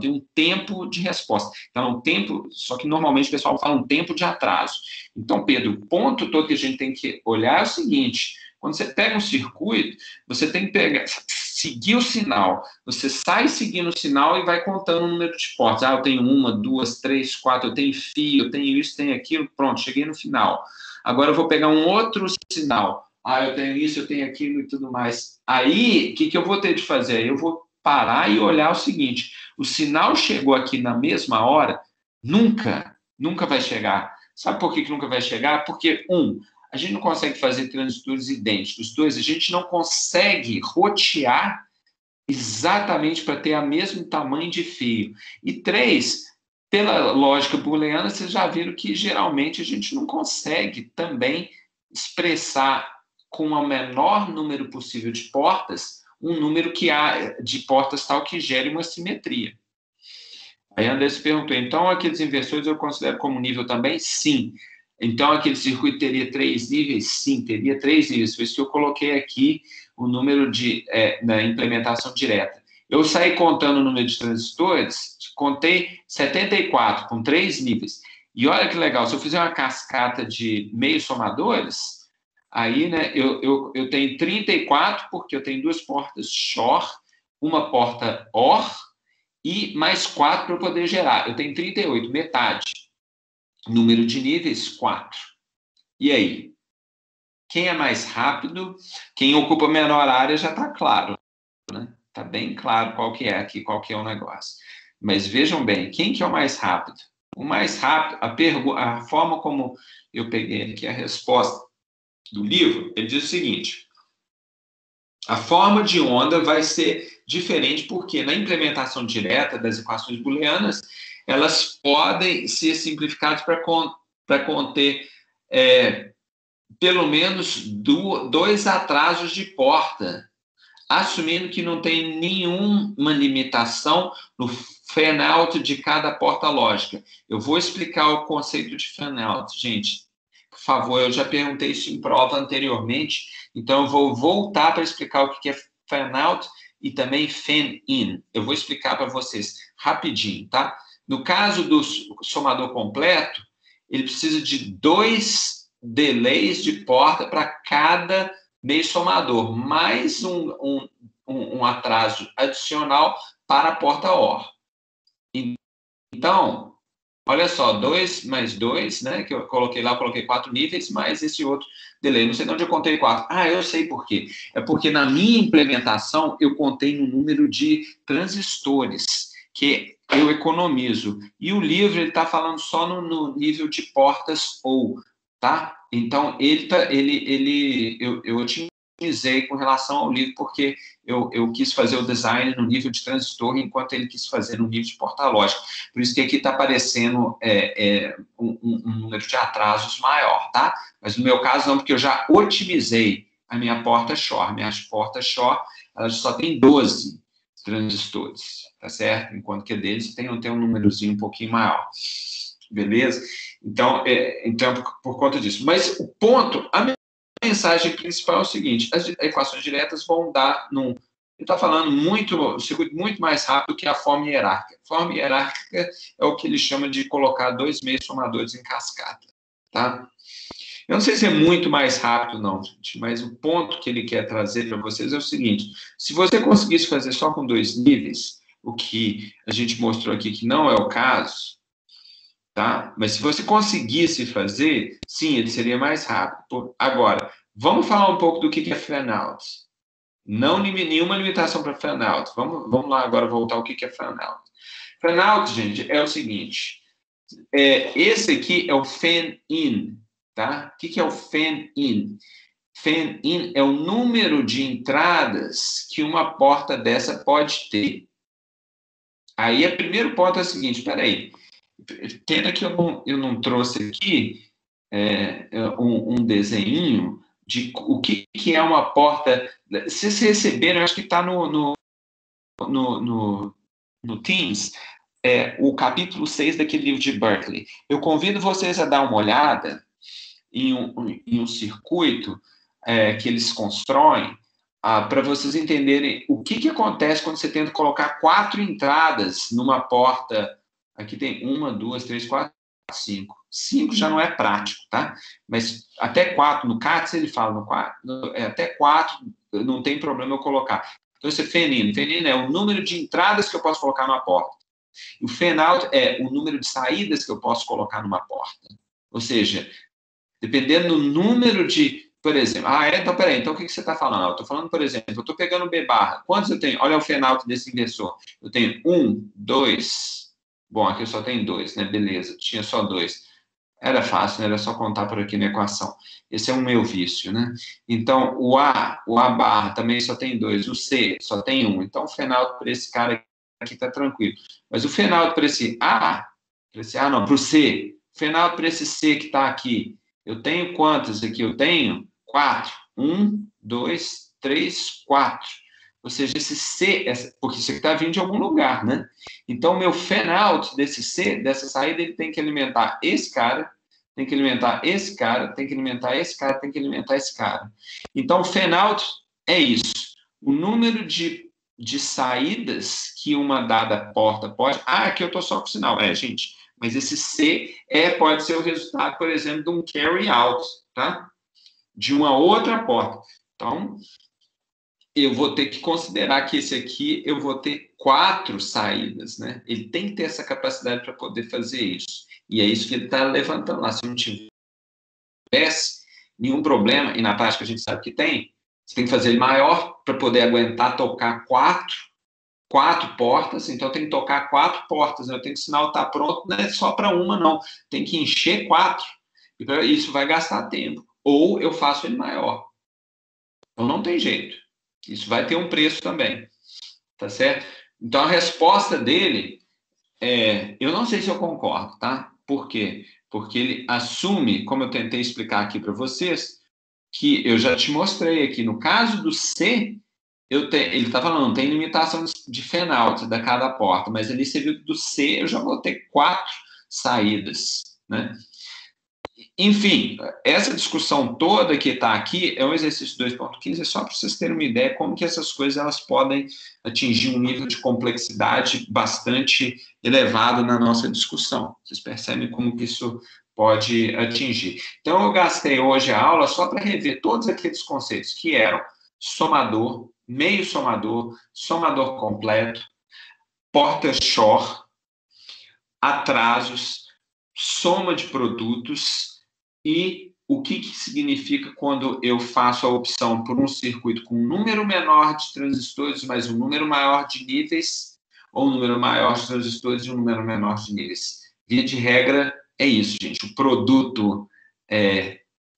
tem um tempo de resposta. Então, um tempo, só que normalmente o pessoal fala um tempo de atraso. Então, Pedro, o ponto todo que a gente tem que olhar é o seguinte: quando você pega um circuito, você tem que seguir o sinal. Você sai seguindo o sinal e vai contando o número de portas. Eu tenho 1, 2, 3, 4, eu tenho fio, eu tenho isso, tenho aquilo, pronto, cheguei no final. Agora eu vou pegar um outro sinal. Eu tenho isso, eu tenho aquilo e tudo mais. Aí, o que eu vou ter de fazer? Eu vou parar e olhar o seguinte: o sinal chegou aqui na mesma hora? Nunca vai chegar. Sabe por que nunca vai chegar? Porque, a gente não consegue fazer transistores idênticos. 2, a gente não consegue rotear exatamente para ter o mesmo tamanho de fio. E 3, pela lógica booleana, vocês já viram que geralmente a gente não consegue também expressar com o menor número possível de portas um número que há de portas tal que gere uma simetria. Aí André perguntou, então aqueles inversores eu considero como nível também? Sim. Então aquele circuito teria 3 níveis? Sim, teria 3 níveis. Por isso que eu coloquei aqui o número da implementação direta. Eu saí contando o número de transistores, contei 74 com 3 níveis. E olha que legal, se eu fizer uma cascata de meios somadores, aí, né, eu tenho 34, porque eu tenho 2 portas SHOR, uma porta OR, e mais 4 para eu poder gerar. Eu tenho 38, metade. Número de níveis, 4. E aí? Quem é mais rápido? Quem ocupa menor área já está claro, né? Está bem claro qual que é aqui, qual que é o negócio. Mas vejam bem, quem que é o mais rápido? O mais rápido, a forma como eu peguei aqui a resposta do livro, ele diz o seguinte: a forma de onda vai ser diferente porque na implementação direta das equações booleanas, elas podem ser simplificadas para conter pelo menos 2 atrasos de porta, assumindo que não tem nenhuma limitação no fan-out de cada porta lógica. Eu vou explicar o conceito de fan-out, gente. Por favor, eu já perguntei isso em prova anteriormente, então eu vou voltar para explicar o que é fan-out e também fan-in. Eu vou explicar para vocês rapidinho, tá? No caso do somador completo, ele precisa de 2 delays de porta para cada meio somador, mais um atraso adicional para a porta OR. Então, olha só, 2 mais 2, né, que eu coloquei lá, eu coloquei 4 níveis, mais esse outro delay. Não sei de onde eu contei 4. Eu sei por quê. É porque na minha implementação eu contei no número de transistores que eu economizo. E o livro ele está falando só no nível de portas ou, tá? Então, eu otimizei com relação ao livro, porque eu quis fazer o design no nível de transistor, enquanto ele quis fazer no nível de porta lógica. Por isso que aqui está aparecendo um número de atrasos maior, tá? Mas no meu caso não, porque eu já otimizei a minha porta SHOR. Minhas portas SHOR, elas só tem 12 transistores, tá certo? Enquanto que a deles tem um númerozinho um pouquinho maior. Beleza? Então, por conta disso. Mas o ponto, a mensagem principal é o seguinte: as equações diretas vão dar ele está falando circuito muito mais rápido que a forma hierárquica. A forma hierárquica é o que ele chama de colocar 2 meios somadores em cascata, tá? Eu não sei se é muito mais rápido, não, gente, mas o ponto que ele quer trazer para vocês é o seguinte: se você conseguisse fazer só com 2 níveis, o que a gente mostrou aqui que não é o caso, tá? Mas se você conseguisse fazer, sim, ele seria mais rápido. Agora, vamos falar um pouco do que é fan-out. Não nenhuma limitação para fan-out. Vamos lá agora voltar ao que é fan-out. Fan-out, gente, é o seguinte: esse aqui é o fan-in, tá? O que é o fan-in? Fan-in é o número de entradas que uma porta dessa pode ter. Aí, o primeiro ponto é o seguinte: espera aí, pena que eu não trouxe aqui um desenho de o que é uma porta. Se vocês receberam, eu acho que está no Teams, o capítulo 6 daquele livro de Berkeley. Eu convido vocês a dar uma olhada em um circuito que eles constroem, para vocês entenderem o que acontece quando você tenta colocar 4 entradas numa porta. Aqui tem 1, 2, 3, 4, 5. 5 já não é prático, tá? Mas até 4, no CATS ele fala, até 4 não tem problema eu colocar. Então, esse é fenino. Fenino é o número de entradas que eu posso colocar numa porta. E o fenout é o número de saídas que eu posso colocar numa porta. Ou seja, dependendo do número de... Por exemplo, então peraí, então o que você está falando? Eu estou falando, por exemplo, eu estou pegando B barra. Quantos eu tenho? Olha o fenout desse inversor. Eu tenho 1, 2... Bom, aqui eu só tenho 2, né? Beleza, tinha só 2. Era fácil, né? Era só contar por aqui na equação. Esse é o meu vício, né? Então, o A barra também só tem 2. O C só tem 1. Então, o fenout para esse cara aqui está tranquilo. Mas o fenout para esse A, para o C, o fenout para esse C que está aqui, eu tenho quantas aqui? Eu tenho 4. 1, 2, 3, 4. Ou seja, esse C, porque isso aqui está vindo de algum lugar, né? Então, o meu fanout desse C, dessa saída, ele tem que alimentar esse cara, tem que alimentar esse cara, tem que alimentar esse cara, tem que alimentar esse cara. Então, o fanout é isso. O número de saídas que uma dada porta pode... aqui eu estou só com o sinal. Gente, mas esse C pode ser o resultado, por exemplo, de um carry out, tá? De uma outra porta. Então, eu vou ter que considerar que esse aqui eu vou ter 4 saídas, né? Ele tem que ter essa capacidade para poder fazer isso. E é isso que ele está levantando lá. Se não tivesse nenhum problema, e na prática a gente sabe que tem, você tem que fazer ele maior para poder aguentar tocar 4 portas, então tem que tocar 4 portas, né? Eu tenho que o sinal estar pronto, não é só para uma, não. Tem que encher 4. E isso vai gastar tempo. Ou eu faço ele maior. Então não tem jeito. Isso vai ter um preço também, tá certo? Então, a resposta dele eu não sei se eu concordo, tá? Por quê? Porque ele assume, como eu tentei explicar aqui para vocês, que eu já te mostrei aqui, no caso do C, ele está falando, não tem limitação de fanout da cada porta, mas ali você viu que do C eu já vou ter 4 saídas, né? Enfim, essa discussão toda que está aqui é um exercício 2.15, é só para vocês terem uma ideia como que essas coisas elas podem atingir um nível de complexidade bastante elevado na nossa discussão. Vocês percebem como que isso pode atingir. Então, eu gastei hoje a aula só para rever todos aqueles conceitos que eram somador, meio somador, somador completo, porta-shor, atrasos, soma de produtos e o que significa quando eu faço a opção por um circuito com um número menor de transistores, mas um número maior de níveis, ou um número maior de transistores e um número menor de níveis. Via de regra, é isso, gente. O produto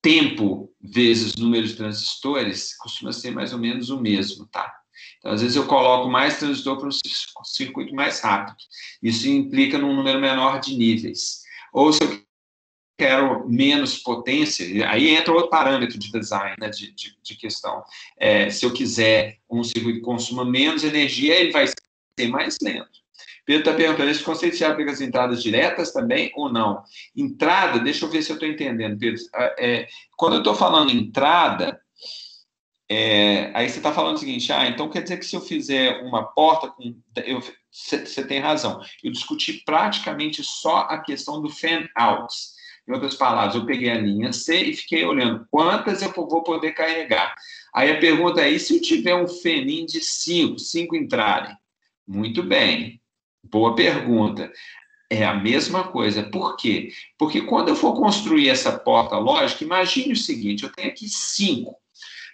tempo vezes número de transistores costuma ser mais ou menos o mesmo, tá? Então, às vezes eu coloco mais transistor para um circuito mais rápido. Isso implica num número menor de níveis. Ou se eu quero menos potência, aí entra outro parâmetro de design, né, de questão. Se eu quiser um circuito que consuma menos energia, ele vai ser mais lento. Pedro está perguntando, esse conceito se aplica às entradas diretas também ou não? Entrada, deixa eu ver se eu estou entendendo, Pedro. Quando eu estou falando entrada, aí você está falando o seguinte, então quer dizer que se eu fizer uma porta com... Você tem razão. Eu discuti praticamente só a questão do fan-outs. Em outras palavras, eu peguei a linha C e fiquei olhando quantas eu vou poder carregar. Aí a pergunta é, e se eu tiver um FENIN de 5 entrarem? Muito bem. Boa pergunta. É a mesma coisa. Por quê? Porque quando eu for construir essa porta lógica, imagine o seguinte, eu tenho aqui 5.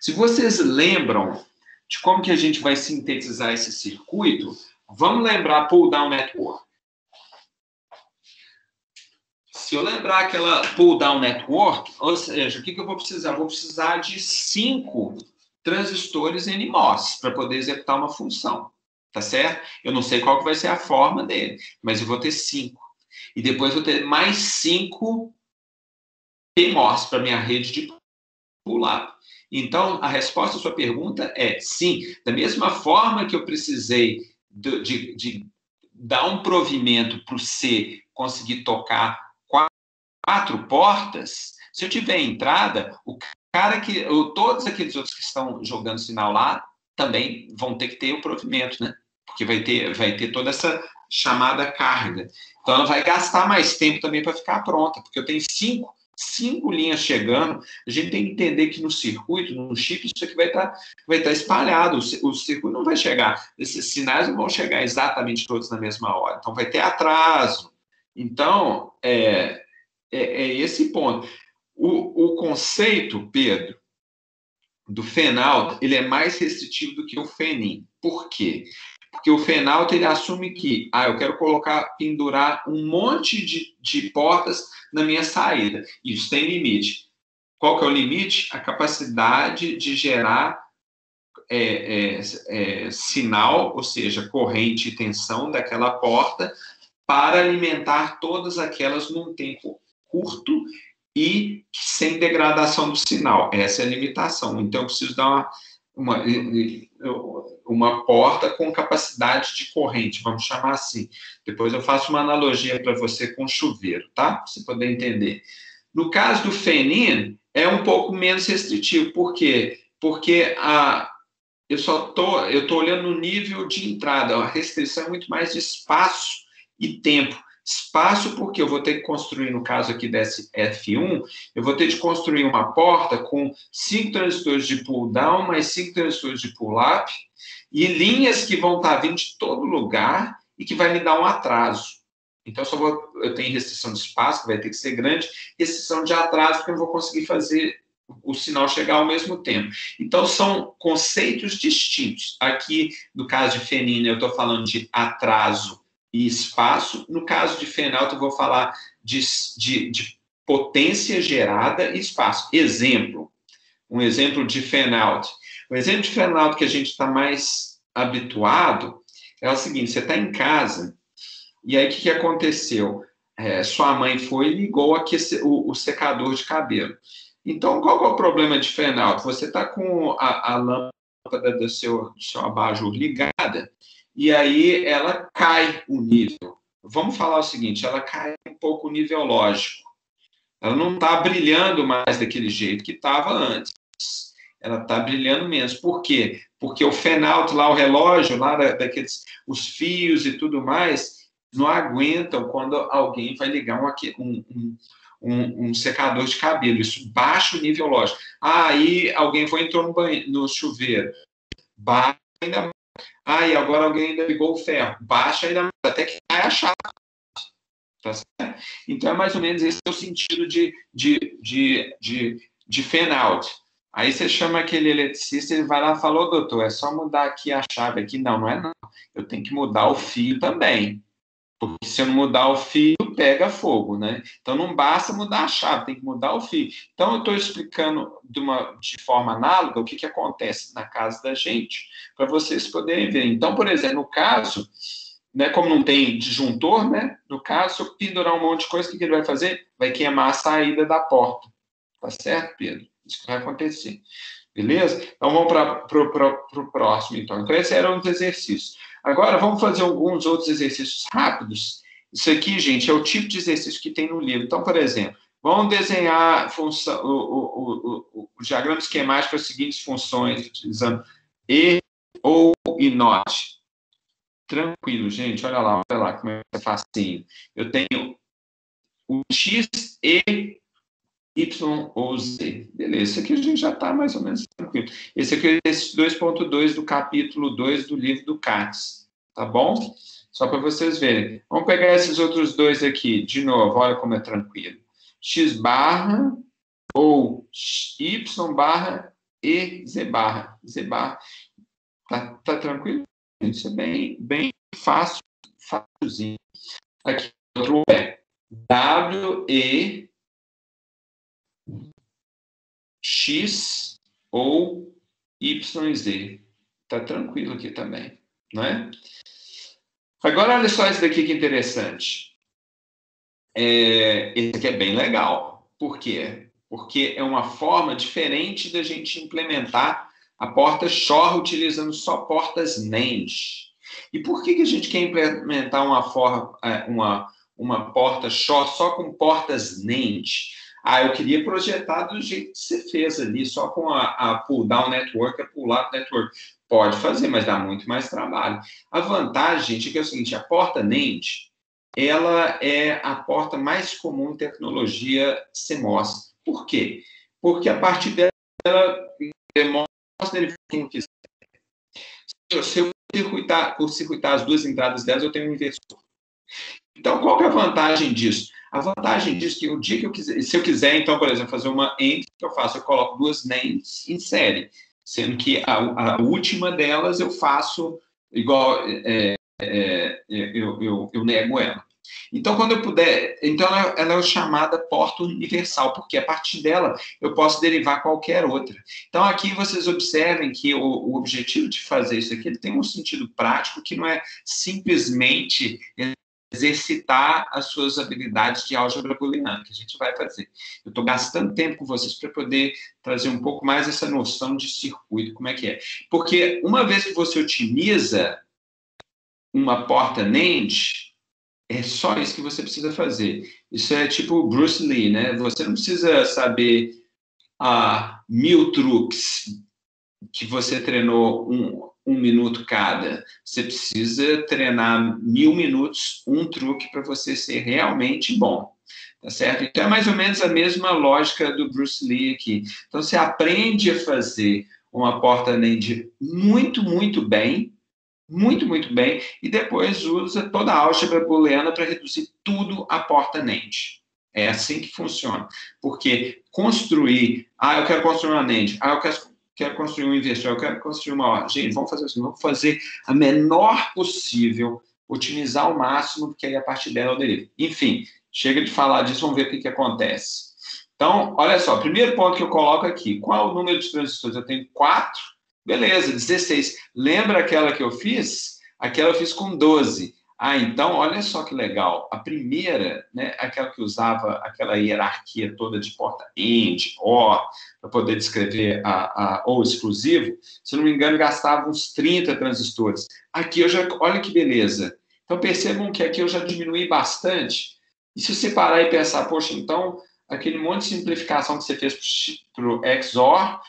Se vocês lembram de como que a gente vai sintetizar esse circuito, vamos lembrar pull-down network. Se eu lembrar aquela pull-down network, ou seja, o que eu vou precisar? Vou precisar de 5 transistores NMOS para poder executar uma função, tá certo? Eu não sei qual que vai ser a forma dele, mas eu vou ter 5. E depois vou ter mais 5 PMOS, para minha rede de pull-up. Então, a resposta à sua pergunta é sim. Da mesma forma que eu precisei de dar um provimento para o C conseguir tocar 4 portas, se eu tiver entrada, o cara que... todos aqueles outros que estão jogando sinal lá também vão ter que ter o provimento, né? Porque vai ter toda essa chamada carga. Então, ela vai gastar mais tempo também para ficar pronta, porque eu tenho 5 linhas chegando. A gente tem que entender que no circuito, no chip, isso aqui vai estar espalhado. O circuito não vai chegar, esses sinais não vão chegar exatamente todos na mesma hora. Então, vai ter atraso. Então, é esse ponto. O conceito, Pedro, do FENALT, ele é mais restritivo do que o FENIM. Por quê? Porque o FENALT, ele assume que, eu quero pendurar um monte de portas na minha saída. Isso tem limite. Qual que é o limite? A capacidade de gerar sinal, ou seja, corrente e tensão daquela porta para alimentar todas aquelas num tempo curto e sem degradação do sinal. Essa é a limitação. Então, eu preciso dar uma porta com capacidade de corrente, vamos chamar assim. Depois eu faço uma analogia para você com chuveiro, tá? Para você poder entender. No caso do FENIN, é um pouco menos restritivo. Por quê? Porque eu estou olhando no nível de entrada. A restrição é muito mais de espaço e tempo. Espaço, porque eu vou ter que construir, no caso aqui desse F1, eu vou ter de construir uma porta com 5 transistores de pull-down, mais 5 transistores de pull-up, e linhas que vão estar vindo de todo lugar e que vai me dar um atraso. Então, eu tenho restrição de espaço, que vai ter que ser grande, restrição de atraso, porque eu não vou conseguir fazer o sinal chegar ao mesmo tempo. Então, são conceitos distintos. Aqui, no caso de FENIN, eu estou falando de atraso e espaço. No caso de FENALT, eu vou falar de potência gerada e espaço. Um exemplo de FENALT. O exemplo de FENALT que a gente está mais habituado é o seguinte: você está em casa, e aí o que aconteceu? Sua mãe foi e ligou o secador de cabelo. Então, qual que é o problema de FENALT? Você está com a lâmpada do seu abajur ligada, e aí ela cai o nível. Vamos falar o seguinte: ela cai um pouco o nível lógico. Ela não está brilhando mais daquele jeito que estava antes. Ela está brilhando menos. Por quê? Porque o FENALT lá, o relógio, lá os fios e tudo mais, não aguentam quando alguém vai ligar um secador de cabelo. Isso baixa o nível lógico. Aí alguém entrou no chuveiro. Baixa ainda mais. E agora alguém ainda ligou o ferro. Baixa ainda mais, até que cai a chave. Tá certo? Então, é mais ou menos esse o sentido de FENALT. Aí você chama aquele eletricista, ele vai lá e fala: doutor, é só mudar aqui a chave aqui. Não é não. Eu tenho que mudar o fio também. Porque se eu não mudar o fio, pega fogo, né? Então, não basta mudar a chave, tem que mudar o fio. Então, eu estou explicando de forma análoga o que acontece na casa da gente, para vocês poderem ver. Então, por exemplo, no caso, né, como não tem disjuntor, né? No caso, se eu pendurar um monte de coisa, o que ele vai fazer? Vai queimar a saída da porta. Tá certo, Pedro? Isso que vai acontecer. Beleza? Então, vamos para o próximo, então. Então, esse era um dos exercícios. Agora, vamos fazer alguns outros exercícios rápidos. Isso aqui, gente, é o tipo de exercício que tem no livro. Então, por exemplo, vamos desenhar o diagrama esquemático para as seguintes funções, utilizando E ou e NOT. Tranquilo, gente. Olha lá como é facinho. Eu tenho o X, E, Y ou Z. Beleza, isso aqui a gente já está mais ou menos tranquilo. Esse aqui é esse 2.2 do capítulo 2 do livro do CATS. Tá bom? Só para vocês verem. Vamos pegar esses outros dois aqui. De novo, olha como é tranquilo. X barra ou Y barra e Z barra. Z barra. Tá tranquilo? Isso é bem fácil, fácilzinho. Aqui, outro é W, E, X ou Y, Z. Tá tranquilo aqui também, não é? Agora, olha só esse daqui que interessante. Esse aqui é bem legal. Por quê? Porque é uma forma diferente da gente implementar a porta Shor utilizando só portas NAND. E por que a gente quer implementar uma porta Shor só com portas NAND? Eu queria projetar do jeito que você fez ali, só com a pull-down network, a pull-up network. Pode fazer, mas dá muito mais trabalho. A vantagem, gente, é que é o seguinte, a porta NAND, ela é a porta mais comum em tecnologia CMOS. Por quê? Porque a partir dela, demonstra ele quem quiser. Se eu circuitar as duas entradas delas, eu tenho um inversor. Então, qual que é a vantagem disso? A vantagem disso é que o dia que eu quiser, se eu quiser, então, por exemplo, fazer uma AND, que eu faço? Eu coloco duas NANDs em série, sendo que a última delas eu faço igual, eu nego ela. Então, quando eu puder, então ela é chamada porta universal, porque a partir dela eu posso derivar qualquer outra. Então, aqui vocês observem que o objetivo de fazer isso aqui ele tem um sentido prático que não é simplesmente exercitar as suas habilidades de álgebra booleana, que a gente vai fazer. Eu estou gastando tempo com vocês para poder trazer um pouco mais essa noção de circuito, como é que é. Porque uma vez que você otimiza uma porta NAND, é só isso que você precisa fazer. Isso é tipo Bruce Lee, né? Você não precisa saber 1000 truques que você treinou um minuto cada. Você precisa treinar 1000 minutos, um truque para você ser realmente bom. Tá certo? Então é mais ou menos a mesma lógica do Bruce Lee aqui. Então você aprende a fazer uma porta NAND muito, muito bem, e depois usa toda a álgebra booleana para reduzir tudo a porta NAND. É assim que funciona. Porque construir, eu quero construir uma NAND, eu quero construir um inversor, eu quero construir uma ordem. Gente, vamos fazer assim, vamos fazer a menor possível, otimizar ao máximo, porque aí a partir dela eu derivo. Enfim, chega de falar disso, vamos ver o que acontece. Então, olha só, primeiro ponto que eu coloco aqui, qual é o número de transistores? Eu tenho 4. Beleza, 16. Lembra aquela que eu fiz? Aquela eu fiz com 12. Então, olha só que legal. A primeira, né, aquela que usava aquela hierarquia toda de porta AND, OR, para poder descrever o exclusivo, se não me engano, gastava uns 30 transistores. Aqui eu já, olha que beleza. Então, percebam que aqui eu já diminui bastante. E se você parar e pensar, poxa, então, aquele monte de simplificação que você fez para o XOR,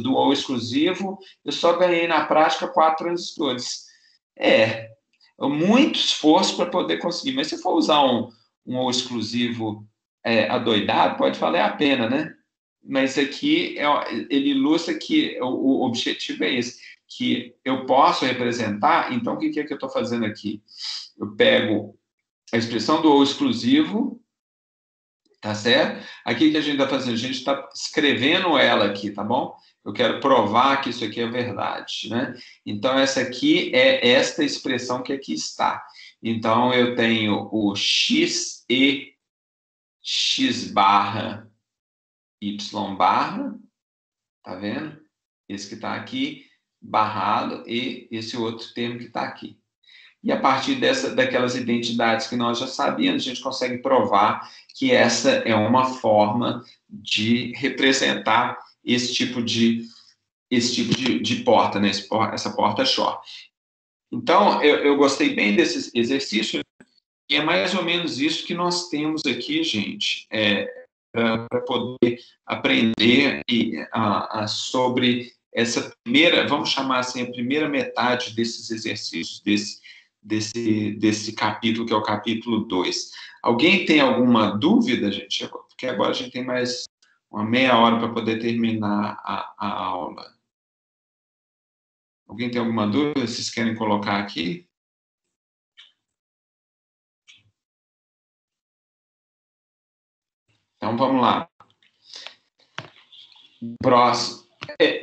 do OR exclusivo, eu só ganhei na prática 4 transistores. Muito esforço para poder conseguir. Mas se for usar um OR exclusivo adoidado, pode valer a pena, né? Mas aqui ele ilustra que o objetivo é esse, que eu posso representar. Então, o que é que eu estou fazendo aqui? Eu pego a expressão do OR exclusivo, tá certo? Aqui o que a gente está fazendo? A gente está escrevendo ela aqui, tá bom? Eu quero provar que isso aqui é verdade, né? Então, essa aqui é esta expressão que aqui está. Então, eu tenho o x e x barra y barra, tá vendo? Esse que está aqui, barrado, e esse outro termo que está aqui. E a partir daquelas identidades que nós já sabíamos, a gente consegue provar que essa é uma forma de representar esse tipo de porta, né? Essa porta Shor. Então, eu gostei bem desse exercício, e é mais ou menos isso que nós temos aqui, gente, para poder aprender sobre essa primeira, vamos chamar assim, a primeira metade desses exercícios, desse capítulo, que é o capítulo 2. Alguém tem alguma dúvida, gente? Porque agora a gente tem mais uma meia hora para poder terminar a aula. Alguém tem alguma dúvida? Vocês querem colocar aqui? Então, vamos lá. Próximo.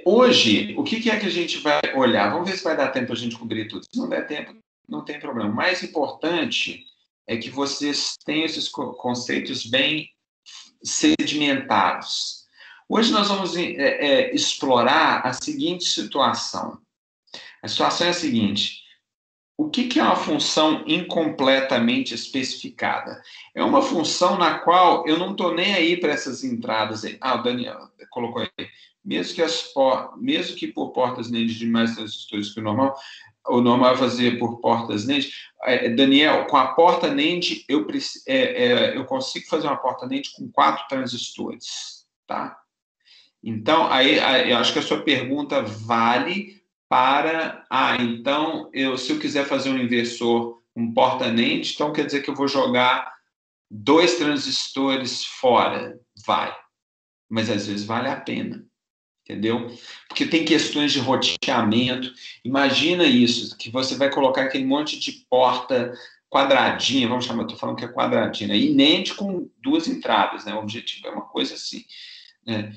Hoje, o que é que a gente vai olhar? Vamos ver se vai dar tempo para a gente cobrir tudo. Se não der tempo, não tem problema. O mais importante é que vocês tenham esses conceitos bem sedimentados. Hoje nós vamos explorar a seguinte situação. A situação é a seguinte: o que é uma função incompletamente especificada? É uma função na qual eu não estou nem aí para essas entradas aí. Ah, o Daniel colocou aí. Mesmo que por portas NAND de mais transistores que o normal é fazer por portas NAND. Daniel, com a porta NAND, eu consigo fazer uma porta NAND com 4 transistores, tá? Então, aí eu acho que a sua pergunta vale para... então, se eu quiser fazer um inversor com porta NAND, então quer dizer que eu vou jogar 2 transistores fora. Vai. Mas, às vezes, vale a pena. Entendeu? Porque tem questões de roteamento. Imagina isso, que você vai colocar aquele monte de porta quadradinha, vamos chamar, estou falando que é quadradinha, e NAND com 2 entradas, né? O objetivo é uma coisa assim, né?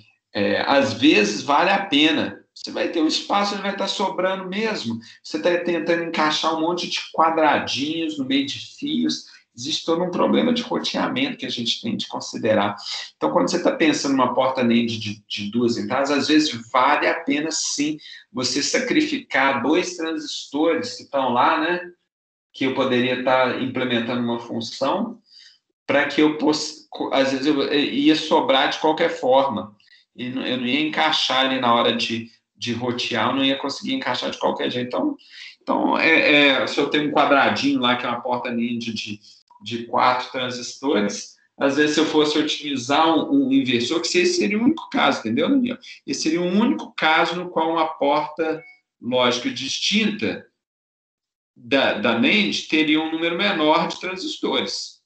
Às vezes vale a pena. Você vai ter um espaço, ele vai estar sobrando mesmo. Você está tentando encaixar um monte de quadradinhos no meio de fios. Existe todo um problema de roteamento que a gente tem de considerar. Então, quando você está pensando numa porta NAND de 2 entradas, às vezes vale a pena, sim, você sacrificar 2 transistores que estão lá, né? Que eu poderia estar implementando uma função para que eu possa... Às vezes eu ia sobrar de qualquer forma. E eu não ia encaixar ali na hora de rotear, eu não ia conseguir encaixar de qualquer jeito. Então se eu tenho um quadradinho lá, que é uma porta NAND de 4 transistores, às vezes, se eu fosse utilizar um inversor, que esse seria o único caso, entendeu, Daniel? Esse seria o único caso no qual uma porta lógica distinta da NAND teria um número menor de transistores.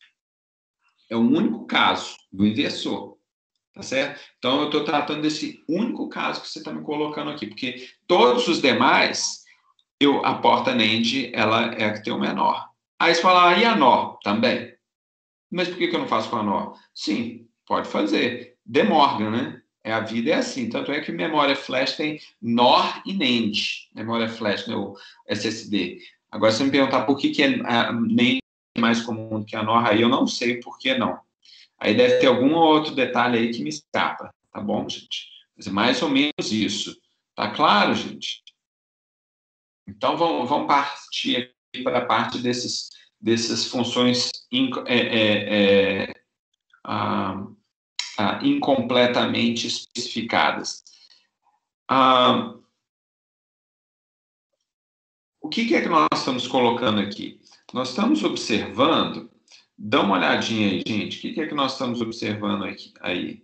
É o único caso do inversor. Tá certo? Então, eu estou tratando desse único caso que você está me colocando aqui, porque todos os demais, a porta NAND, ela é a que tem o menor. Aí você fala, e a NOR também? Mas por que eu não faço com a NOR? Sim, pode fazer. De Morgan, né? A vida é assim. Tanto é que memória flash tem NOR e NAND. Memória flash, né? O SSD. Agora, se você me perguntar por que a NAND é mais comum do que a NOR, aí eu não sei por que não. Aí deve ter algum outro detalhe aí que me escapa, tá bom, gente? Mas é mais ou menos isso. Tá claro, gente? Então, vamos partir aqui para a parte dessas funções incompletamente especificadas. O que é que nós estamos colocando aqui? Nós estamos observando... Dá uma olhadinha aí, gente. O que é que nós estamos observando aqui, aí?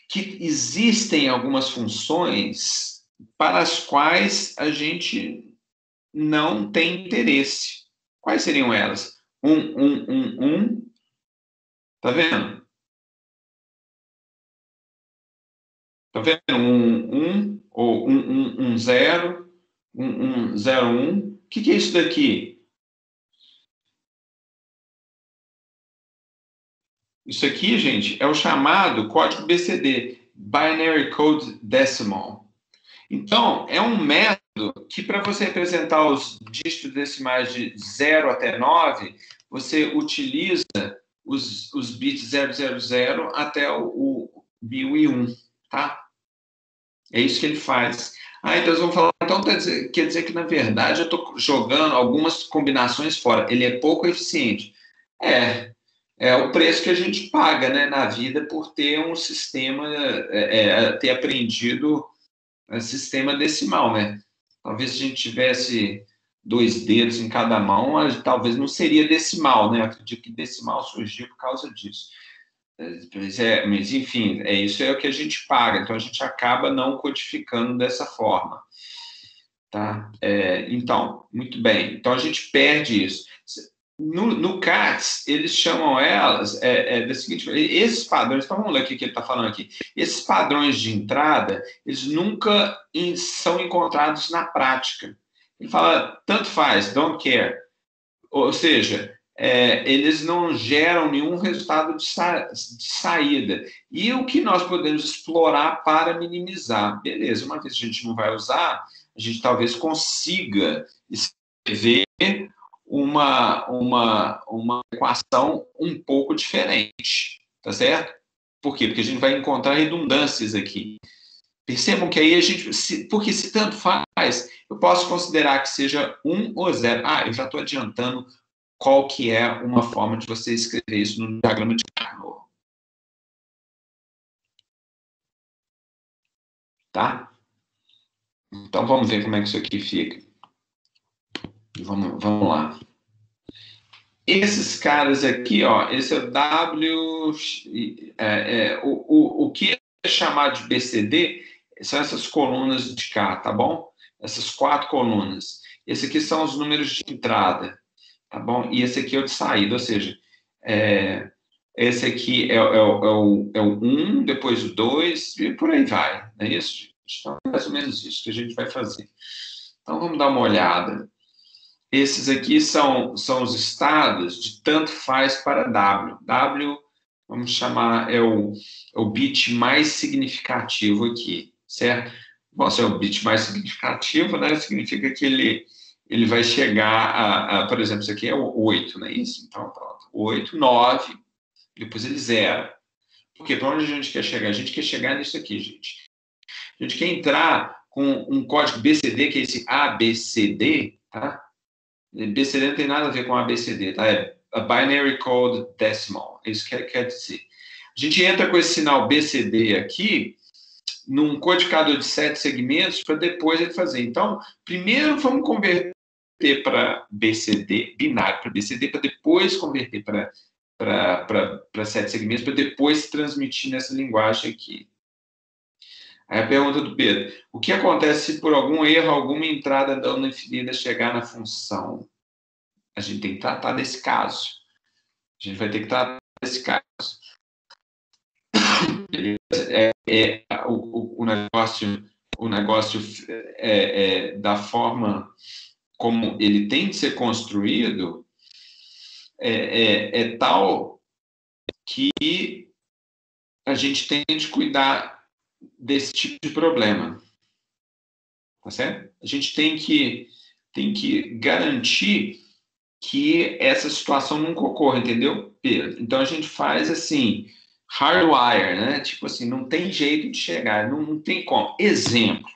Que existem algumas funções para as quais a gente não tem interesse. Quais seriam elas? Tá vendo? Tá vendo? Ou 0, 0, 1. O que é isso daqui? Isso aqui, gente, é o chamado código BCD, Binary Code Decimal. Então, é um método que, para você representar os dígitos decimais de 0 até 9, você utiliza os bits 000 até o 1001, tá? É isso que ele faz. Então eles vão falar, então quer dizer que, na verdade, eu estou jogando algumas combinações fora. Ele é pouco eficiente. É o preço que a gente paga, né, na vida por ter um sistema, ter aprendido sistema decimal, né? Talvez se a gente tivesse 2 dedos em cada mão, talvez não seria decimal, né? Eu acredito que decimal surgiu por causa disso. Mas enfim, isso é o que a gente paga, então a gente acaba não codificando dessa forma. Tá? Então, muito bem. Então a gente perde isso. No CATS, eles chamam elas da seguinte maneira: esses padrões, então vamos ler o que ele está falando aqui. Esses padrões de entrada, eles nunca são encontrados na prática. Ele fala, tanto faz, don't care. Ou seja, eles não geram nenhum resultado de saída. E o que nós podemos explorar para minimizar? Beleza, uma vez que a gente não vai usar, a gente talvez consiga escrever uma equação um pouco diferente, tá certo? Por quê? Porque a gente vai encontrar redundâncias aqui. Percebam que aí a gente, porque se tanto faz, eu posso considerar que seja 1 ou 0. Eu já estou adiantando qual que é uma forma de você escrever isso no diagrama de Carnot. Tá? Então, vamos ver como é que isso aqui fica. Vamos lá. Esses caras aqui, ó, esse é o W... o que é chamado de BCD são essas colunas de cá, tá bom? Essas 4 colunas. Esse aqui são os números de entrada, tá bom? E esse aqui é o de saída, ou seja, esse aqui é o 1, depois o 2, e por aí vai, não é isso? Então, é mais ou menos isso que a gente vai fazer. Então, vamos dar uma olhada. Esses aqui são os estados de tanto faz para W. W, vamos chamar, é o bit mais significativo aqui, certo? Bom, se é o bit mais significativo, né, significa que ele vai chegar por exemplo, isso aqui é o 8, não é isso? Então, pronto, 8, 9, depois ele zera. Porque para onde a gente quer chegar? A gente quer chegar nisso aqui, gente. A gente quer entrar com um código BCD, que é esse ABCD, tá? BCD não tem nada a ver com ABCD, tá? É a Binary Code Decimal. É isso que quer dizer. A gente entra com esse sinal BCD aqui num codificador de 7 segmentos para depois ele fazer. Então, primeiro vamos converter para BCD, binário para BCD, para depois converter para 7 segmentos, para depois transmitir nessa linguagem aqui. Aí a pergunta do Pedro: o que acontece se por algum erro, alguma entrada não definida chegar na função? A gente tem que tratar desse caso. A gente vai ter que tratar desse caso. O negócio da forma como ele tem de ser construído é tal que a gente tem de cuidar desse tipo de problema. Tá certo? A gente tem que garantir que essa situação nunca ocorra, entendeu, Pedro? Então, a gente faz assim, hardwire, né? Tipo assim, não tem jeito de chegar, não tem como. Exemplo.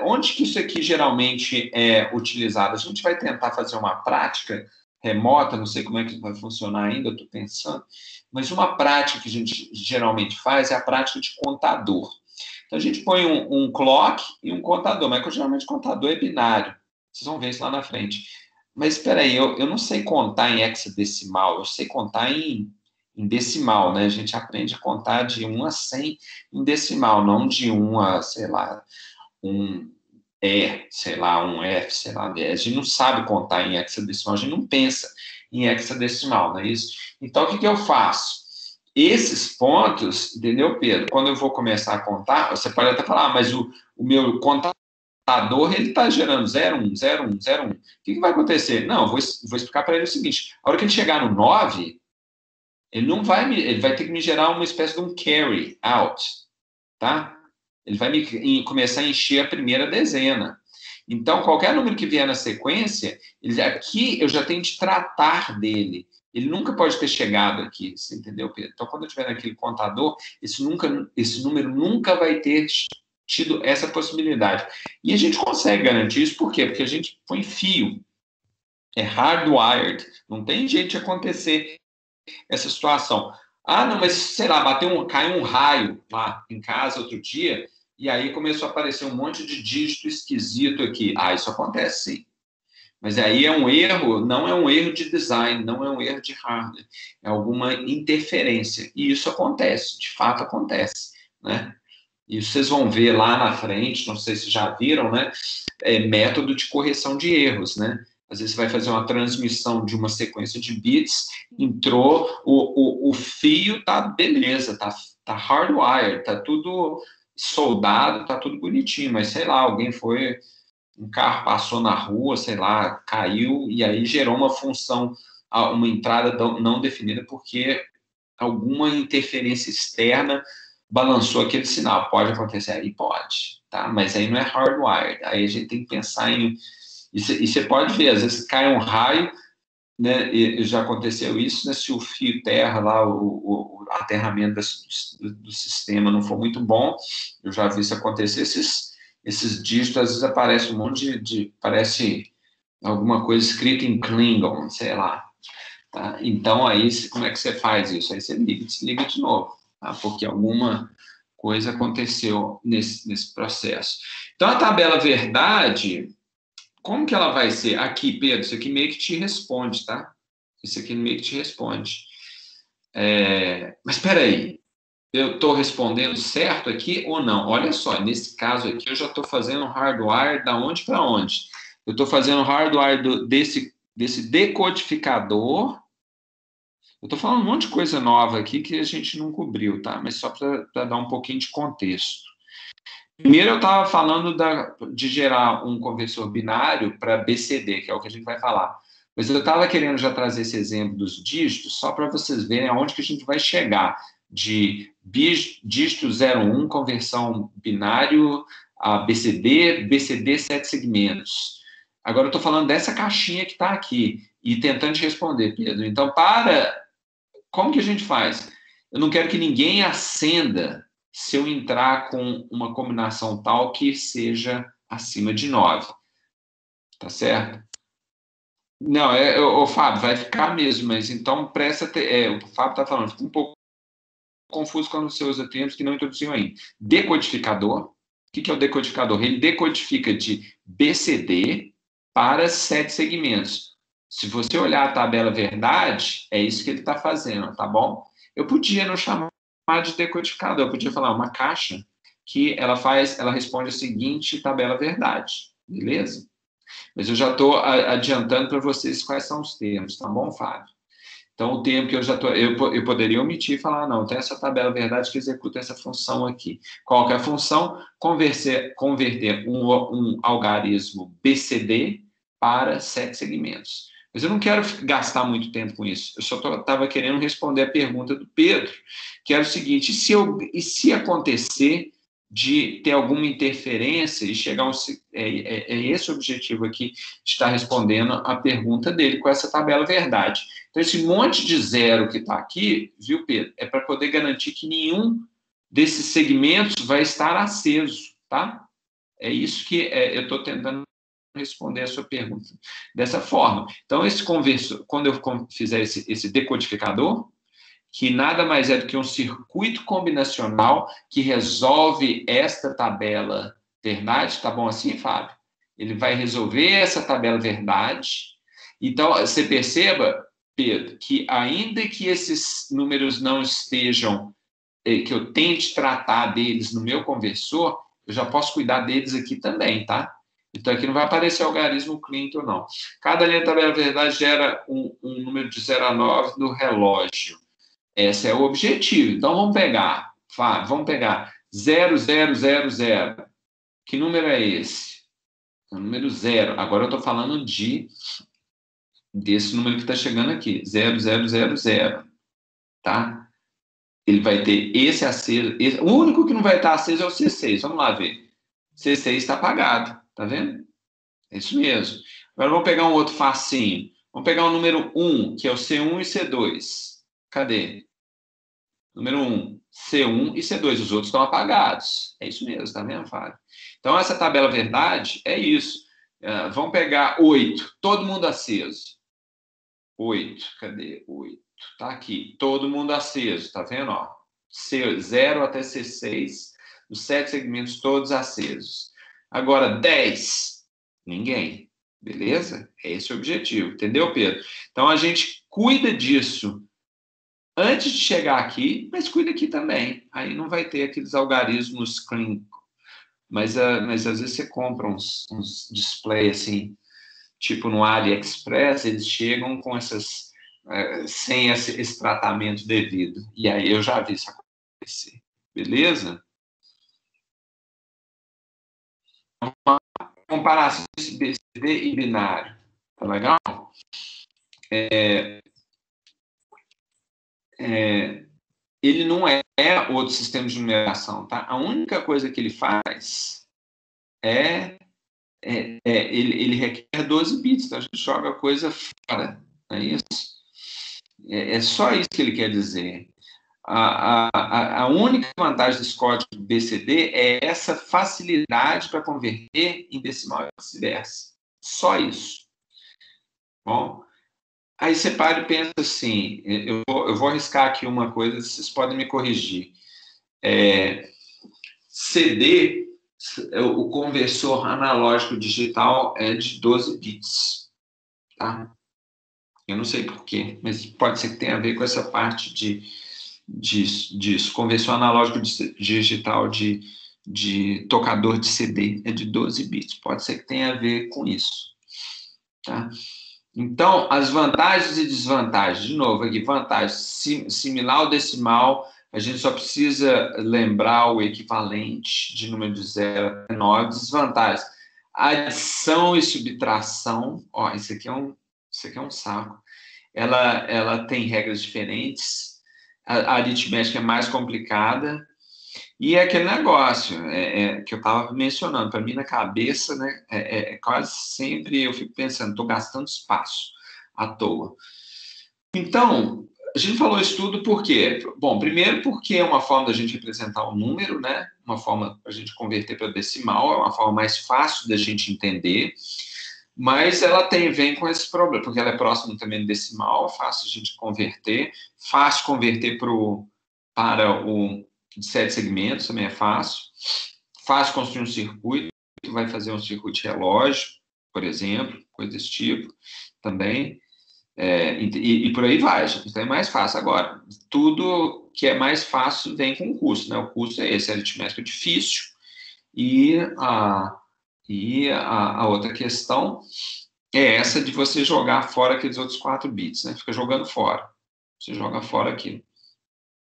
Onde que isso aqui geralmente é utilizado? A gente vai tentar fazer uma prática remota, não sei como é que vai funcionar ainda, eu estou pensando, mas uma prática que a gente geralmente faz é a prática de contador. Então, a gente põe um clock e um contador, mas geralmente o contador é binário. Vocês vão ver isso lá na frente. Mas espera aí, eu não sei contar em hexadecimal, eu sei contar em decimal, né? A gente aprende a contar de 1 a 100 em decimal, não de 1 a, sei lá, um sei lá, um F, sei lá. A gente não sabe contar em hexadecimal, a gente não pensa em hexadecimal, não é isso? Então, o que eu faço? Esses pontos, entendeu, Pedro? Quando eu vou começar a contar, você pode até falar, mas o meu contador, ele está gerando 0, 1, 0, 1, 0, 1. O que vai acontecer? Não, eu vou explicar para ele o seguinte: a hora que ele chegar no 9, ele vai ter que me gerar uma espécie de um carry out, tá? Ele vai começar a encher a primeira dezena. Então, qualquer número que vier na sequência, aqui eu já tenho de tratar dele. Ele nunca pode ter chegado aqui, você entendeu, Pedro? Então, quando eu estiver naquele contador, esse número nunca vai ter tido essa possibilidade. E a gente consegue garantir isso, por quê? Porque a gente põe fio. É hardwired. Não tem jeito de acontecer essa situação. Não, mas sei lá, caiu um raio lá em casa outro dia, e aí começou a aparecer um monte de dígito esquisito aqui. Isso acontece sim. Mas aí é um erro, não é um erro de design, não é um erro de hardware, é alguma interferência. E isso acontece, de fato acontece, né? Isso vocês vão ver lá na frente, não sei se já viram, né? Método de correção de erros, né? Às vezes você vai fazer uma transmissão de uma sequência de bits, entrou, o fio tá beleza, tá hardwired, tá tudo soldado, tá tudo bonitinho, mas sei lá, um carro passou na rua, sei lá, caiu, e aí gerou uma função, uma entrada não definida, porque alguma interferência externa balançou aquele sinal. Pode acontecer? Aí pode, tá? Mas aí não é hardwired. Aí a gente tem que pensar em... E você pode ver, às vezes cai um raio né, e já aconteceu isso, né, se o fio terra lá, o aterramento do sistema não for muito bom, eu já vi isso acontecer, esses dígitos, às vezes aparece um monte parece alguma coisa escrita em Klingon, sei lá, tá? Então, aí, como é que você faz isso? Aí você liga e desliga de novo, tá? Porque alguma coisa aconteceu nesse processo. Então, a tabela verdade, como que ela vai ser? Aqui, Pedro, isso aqui meio que te responde, tá? Isso aqui meio que te responde. Mas espera aí, eu estou respondendo certo aqui ou não? Olha só, nesse caso aqui eu já estou fazendo hardwire da onde para onde? Eu estou fazendo hardwire desse decodificador. Eu estou falando um monte de coisa nova aqui que a gente não cobriu, tá? Mas só para dar um pouquinho de contexto. Primeiro eu estava falando de gerar um conversor binário para BCD, que é o que a gente vai falar. Mas eu estava querendo já trazer esse exemplo dos dígitos, só para vocês verem aonde que a gente vai chegar. De dígito 01, conversão binário a BCD, BCD 7 segmentos. Agora eu estou falando dessa caixinha que está aqui e tentando te responder, Pedro. Então, como que a gente faz? Eu não quero que ninguém acenda se eu entrar com uma combinação tal que seja acima de 9. Tá certo? Não, o Fábio, vai ficar mesmo, mas então presta. O Fábio está falando, fica um pouco confuso quando você usa termos que não introduziam ainda. Decodificador. O que é o decodificador? Ele decodifica de BCD para 7 segmentos. Se você olhar a tabela verdade, é isso que ele está fazendo, tá bom? Eu podia não chamar de decodificador, eu podia falar uma caixa que ela responde a seguinte tabela verdade, beleza? Mas eu já estou adiantando para vocês quais são os termos, tá bom, Fábio? Então, o termo que eu já estou... Eu poderia omitir e falar, não, tem essa tabela verdade que executa essa função aqui. Qual que é a função? Converter um algarismo BCD para 7 segmentos. Mas eu não quero gastar muito tempo com isso. Eu só estava querendo responder a pergunta do Pedro, que era o seguinte, e se acontecer de ter alguma interferência e chegar é esse o objetivo aqui, de estar respondendo a pergunta dele com essa tabela verdade. Então, esse monte de zero que está aqui, viu, Pedro, é para poder garantir que nenhum desses segmentos vai estar aceso, tá? É isso que eu estou tentando responder a sua pergunta dessa forma. Então, esse conversor, quando eu fizer esse decodificador, que nada mais é do que um circuito combinacional que resolve esta tabela verdade, tá bom assim, Fábio? Ele vai resolver essa tabela verdade. Então, você perceba, Pedro, que ainda que esses números não estejam, que eu tente tratar deles no meu conversor, eu já posso cuidar deles aqui também, tá? Então, aqui não vai aparecer algarismo Clinton, não. Cada linha da tabela verdade gera um número de 0 a 9 no relógio. Esse é o objetivo. Então, vamos pegar 0, 0, 0, 0. Que número é esse? O número 0. Agora eu estou falando desse número que está chegando aqui, 0, 0, 0, 0. Tá? Ele vai ter esse aceso. O único que não vai estar aceso é o C6. Vamos lá ver. C6 está apagado. Tá vendo? É isso mesmo. Agora vamos pegar um outro facinho. Vamos pegar o número 1, que é o C1 e C2. Cadê? Número 1, C1 e C2. Os outros estão apagados. É isso mesmo, tá vendo, Fábio? Então, essa tabela verdade é isso. Vamos pegar 8. Todo mundo aceso. 8. Cadê? 8. Tá aqui. Todo mundo aceso. Tá vendo? Ó? C0 até C6. Os 7 segmentos todos acesos. Agora, 10. Ninguém. Beleza? É esse o objetivo. Entendeu, Pedro? Então, a gente cuida disso antes de chegar aqui, mas cuida aqui também. Aí não vai ter aqueles algarismos clínicos. Mas às vezes você compra uns display assim, tipo no AliExpress, eles chegam com sem esse tratamento devido. E aí eu já vi isso acontecer. Beleza? Uma comparação de BCD e binário. Tá legal? Ele não é outro sistema de numeração, tá? A única coisa que ele faz ele requer 12 bits, então a gente joga a coisa fora. não é isso? É só isso que ele quer dizer. A única vantagem desse código BCD é essa facilidade para converter em decimal e vice-versa. Só isso. Bom, aí você para e pensa assim, eu vou arriscar aqui uma coisa, vocês podem me corrigir. CD, o conversor analógico digital é de 12 bits, tá? Eu não sei por quê, mas pode ser que tenha a ver com essa parte disso. Conversor analógico digital de tocador de CD é de 12 bits. Pode ser que tenha a ver com isso, tá? Então, as vantagens e desvantagens. De novo, aqui, vantagem, similar ao decimal, a gente só precisa lembrar o equivalente de número de 0 até 9. Desvantagens, adição e subtração. Ó, isso aqui é um saco. Ela tem regras diferentes, a aritmética é mais complicada, e é aquele negócio que eu estava mencionando, para mim na cabeça, né, quase sempre eu fico pensando, estou gastando espaço à toa. Então, a gente falou isso tudo por quê? Bom, primeiro porque é uma forma da gente representar um número, né? Uma forma para a gente converter para decimal, é uma forma mais fácil da gente entender, mas ela vem com esse problema, porque ela é próxima também do decimal, é fácil a gente converter, fácil converter para o de 7 segmentos, também é fácil construir um circuito, vai fazer um circuito de relógio, por exemplo, coisa desse tipo, também, e por aí vai, gente. Então é mais fácil. Agora, tudo que é mais fácil vem com custo, né? O custo é esse, a aritmética é difícil, e a outra questão é essa de você jogar fora aqueles outros 4 bits, né? Fica jogando fora. Você joga fora aquilo.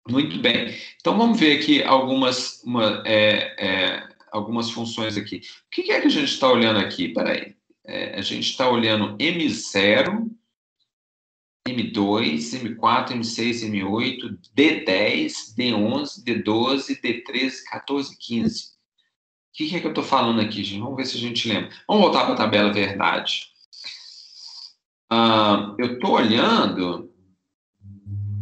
Muito bem. Então, vamos ver aqui algumas funções aqui. O que é que a gente está olhando aqui? Peraí. A gente está olhando M0, M2, M4, M6, M8, D10, D11, D12, D13, 14, 15. O que é que eu estou falando aqui, gente? Vamos ver se a gente lembra. Vamos voltar para a tabela verdade. Eu estou olhando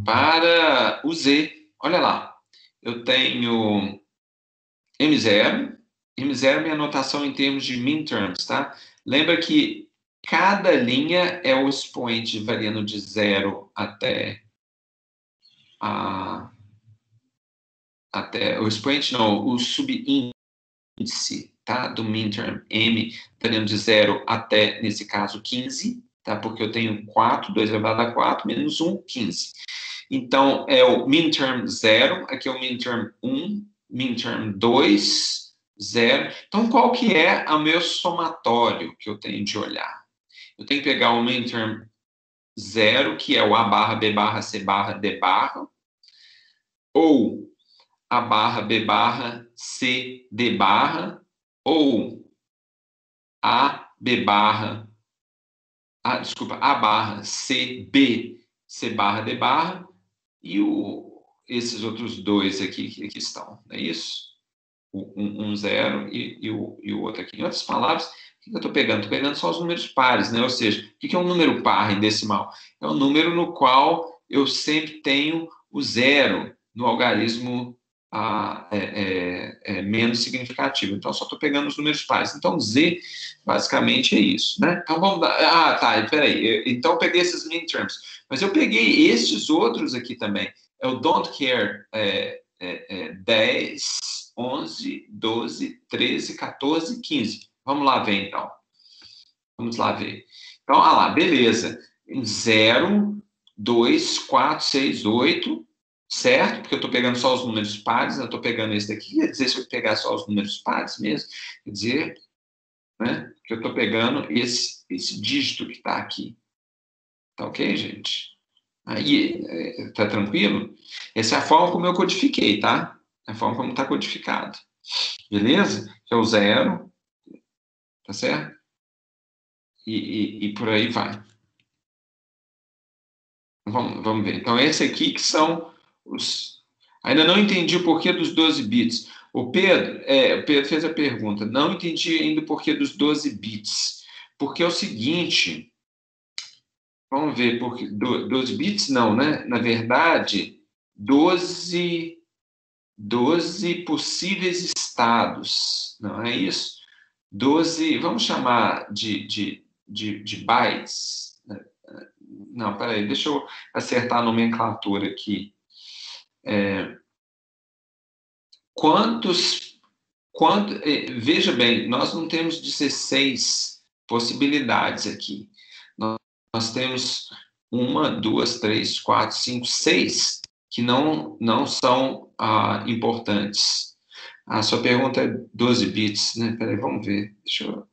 para o Z. Olha lá. Eu tenho M0. M0 é minha anotação em termos de minterms, tá? Lembra que cada linha é o expoente variando de 0 até o expoente, não, o subíndice, tá? Do minterm M, variando de 0 até, nesse caso, 15, tá? Porque eu tenho 4, 2 elevado a 4, menos 1, 15. Então, é o minterm 0, aqui é o minterm 1, minterm 2, 0. Então, qual que é o meu somatório que eu tenho de olhar? Eu tenho que pegar o minterm 0, que é o A barra, B barra, C barra, D barra, ou A barra, B barra, C, D barra, ou A, B barra, A barra, C, B, C barra, D barra, e esses outros dois aqui que estão, não é isso? Um zero e o outro aqui. Em outras palavras, o que eu estou pegando? Estou pegando só os números pares, né? Ou seja, o que é um número par em decimal? É um número no qual eu sempre tenho o zero no algarismo menos significativo. Então, só estou pegando os números pares. Então, Z, basicamente, é isso, né? Então, vamos dar... tá, peraí. Então, eu peguei esses minterms. Mas eu peguei estes outros aqui também. É o don't care 10, 11, 12, 13, 14, 15. Vamos lá ver, então. Vamos lá ver. Então, lá, beleza. 0, 2, 4, 6, 8, certo? Porque eu estou pegando só os números pares, eu estou pegando esse daqui, quer dizer, se eu pegar só os números pares mesmo, quer dizer, né, que eu estou pegando esse dígito que está aqui. Tá ok, gente? Aí, tá tranquilo? Essa é a forma como eu codifiquei, tá? É a forma como está codificado. Beleza? Que é o 0, tá certo? E por aí vai. Vamos ver. Então, esse aqui que são os... Ainda não entendi o porquê dos 12 bits. O Pedro fez a pergunta. Não entendi ainda o porquê dos 12 bits. Porque é o seguinte... Vamos ver, porque 12 bits não, né? Na verdade, 12 possíveis estados, não é isso? 12, vamos chamar de bytes. Não, peraí, deixa eu acertar a nomenclatura aqui. Veja bem, nós não temos 16 possibilidades aqui. Nós temos 1, 2, 3, 4, 5, 6 que não são importantes. A sua pergunta é 12 bits, né? Peraí, vamos ver. Acho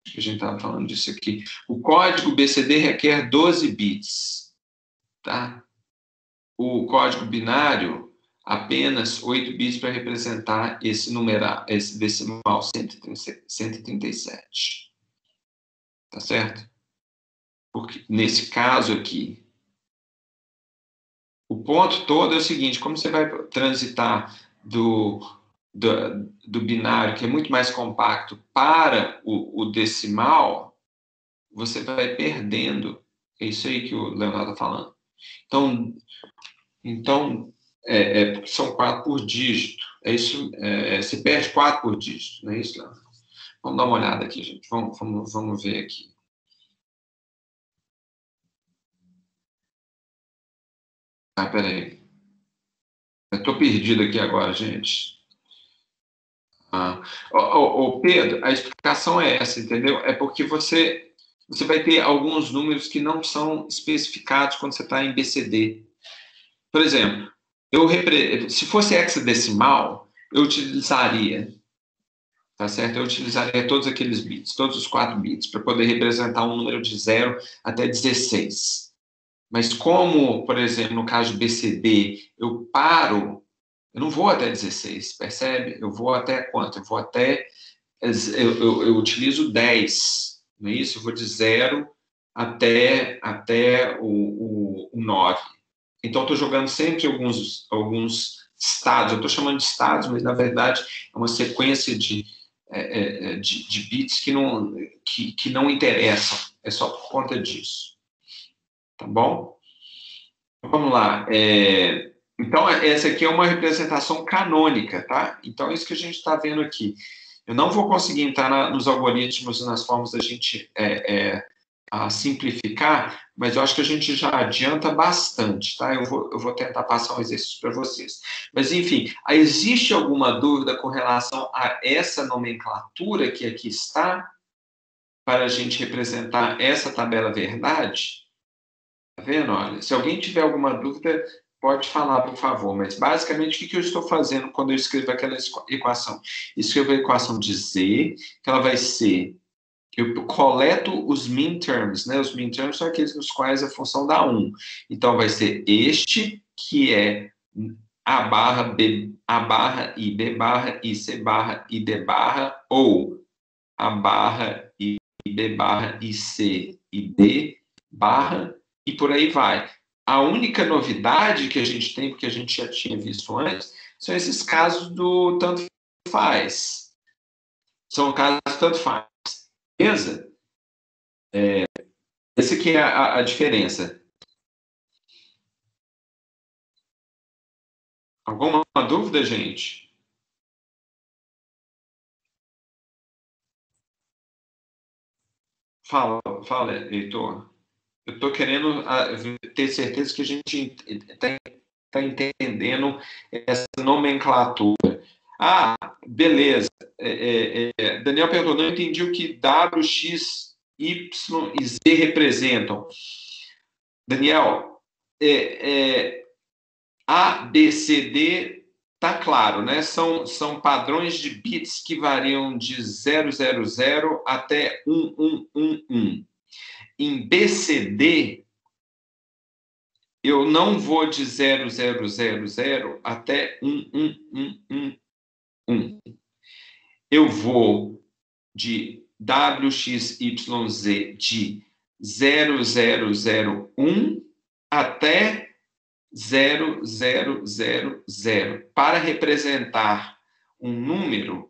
que a gente estava falando disso aqui. O código BCD requer 12 bits, tá? O código binário, apenas 8 bits para representar esse decimal 137. Tá certo? Porque, nesse caso aqui, o ponto todo é o seguinte: como você vai transitar do binário, que é muito mais compacto, para o decimal, você vai perdendo. É isso aí que o Leonardo está falando. Então são 4 por dígito. É isso, você perde 4 por dígito, não é isso, Leonardo? Vamos dar uma olhada aqui, gente. Vamos ver aqui. Peraí. Eu estou perdido aqui agora, gente. Pedro, a explicação é essa, entendeu? É porque você vai ter alguns números que não são especificados quando você está em BCD. Por exemplo, se fosse hexadecimal, eu utilizaria, tá certo? Eu utilizaria todos aqueles bits, todos os 4 bits, para poder representar um número de 0 até 16. Mas como, por exemplo, no caso de BCD, eu não vou até 16, percebe? Eu vou até quanto? Eu utilizo 10, não é isso? Eu vou de 0 até o 9. Então, estou jogando sempre alguns estados. Eu estou chamando de estados, mas, na verdade, é uma sequência de bits que não interessam. É só por conta disso. Tá bom? Vamos lá. Então, essa aqui é uma representação canônica, tá? Então, é isso que a gente está vendo aqui. Eu não vou conseguir entrar nos algoritmos e nas formas da gente simplificar, mas eu acho que a gente já adianta bastante, tá? Eu vou tentar passar um exercício para vocês. Mas, enfim, existe alguma dúvida com relação a essa nomenclatura que aqui está, para a gente representar essa tabela verdade? Tá vendo? Olha, se alguém tiver alguma dúvida, pode falar, por favor. Mas, basicamente, o que eu estou fazendo quando eu escrevo aquela equação? Escrevo a equação de Z, que ela vai ser... Eu coleto os minterms, né? Os minterms são aqueles nos quais a função dá 1. Então, vai ser este, que é A barra, B, A barra, I, B barra, I, C barra, I, D barra, ou A barra, I, B barra, I, C, I, D barra, e por aí vai. A única novidade que a gente tem, porque a gente já tinha visto antes, são esses casos do tanto faz. São casos do tanto faz. Beleza? Essa aqui é a diferença. Alguma dúvida, gente? Fala, Heitor. Eu estou querendo ter certeza que a gente está entendendo essa nomenclatura. Beleza. Daniel perguntou, não entendi o que W, X, Y e Z representam. Daniel, A, B, C, D, tá claro, né? São padrões de bits que variam de 000 até 1111. Em BCD, eu não vou de 0000 até 1111. Eu vou de WXYZ de 0001 até 0000 para representar um número,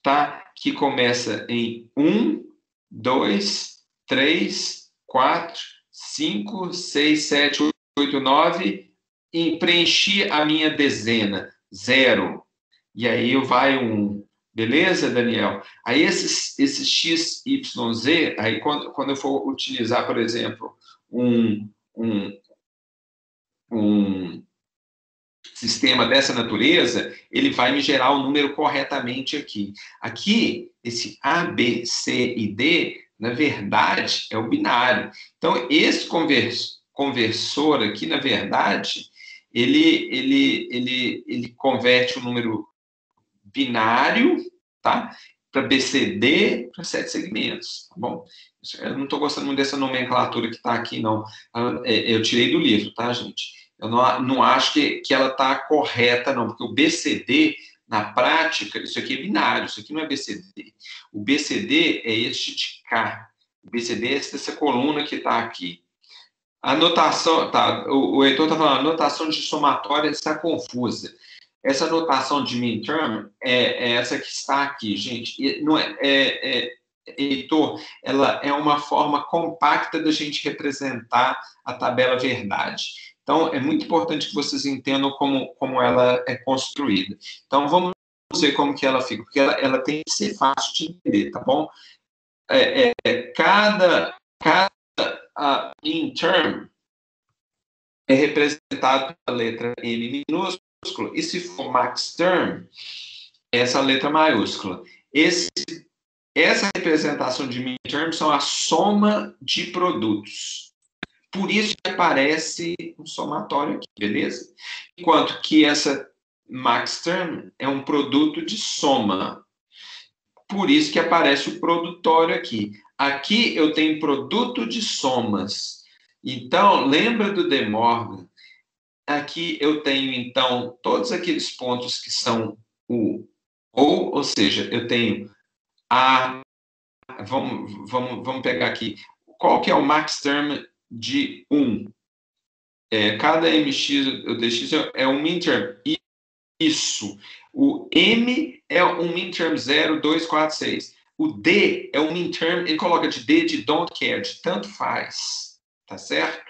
tá? Que começa em 1, 2, 3, 4, 5, 6, 7, 8, 9, e preenchi a minha dezena, 0. E aí vai 1. Beleza, Daniel? Aí esses x, y, z, aí quando eu for utilizar, por exemplo, um sistema dessa natureza, ele vai me gerar o número corretamente aqui. Aqui, esse A, B, C e D, na verdade, é o binário. Então, esse conversor aqui, na verdade, ele converte o número binário, tá? Para BCD, para 7 segmentos, tá bom? Eu não estou gostando muito dessa nomenclatura que está aqui, não. Eu tirei do livro, tá, gente? Eu não acho que ela está correta, não, porque o BCD, na prática, isso aqui é binário, isso aqui não é BCD. O BCD é este de cá. O BCD é essa coluna que está aqui. A notação, tá, o Heitor está falando, a notação de somatória está confusa. Essa notação de midterm é essa que está aqui, gente. Não Heitor, ela é uma forma compacta da gente representar a tabela verdade. Então, é muito importante que vocês entendam como ela é construída. Então, vamos ver como que ela fica, porque ela tem que ser fácil de entender, tá bom? Cada midterm é representado pela letra M minúscula, e se for max term, essa letra maiúscula. Essa representação de midterm são a soma de produtos. Por isso que aparece um somatório aqui, beleza? Enquanto que essa max term é um produto de soma. Por isso que aparece o produtório aqui. Aqui eu tenho produto de somas. Então, lembra do De Morgan? Aqui eu tenho, então, todos aqueles pontos que são ou seja, eu tenho vamos pegar aqui. Qual que é o max term de 1? Cada mx ou dx é um minterm. Isso. O M é um minterm 0, 2, 4, 6. O D é um minterm, ele coloca de D de don't care, de tanto faz. Tá certo?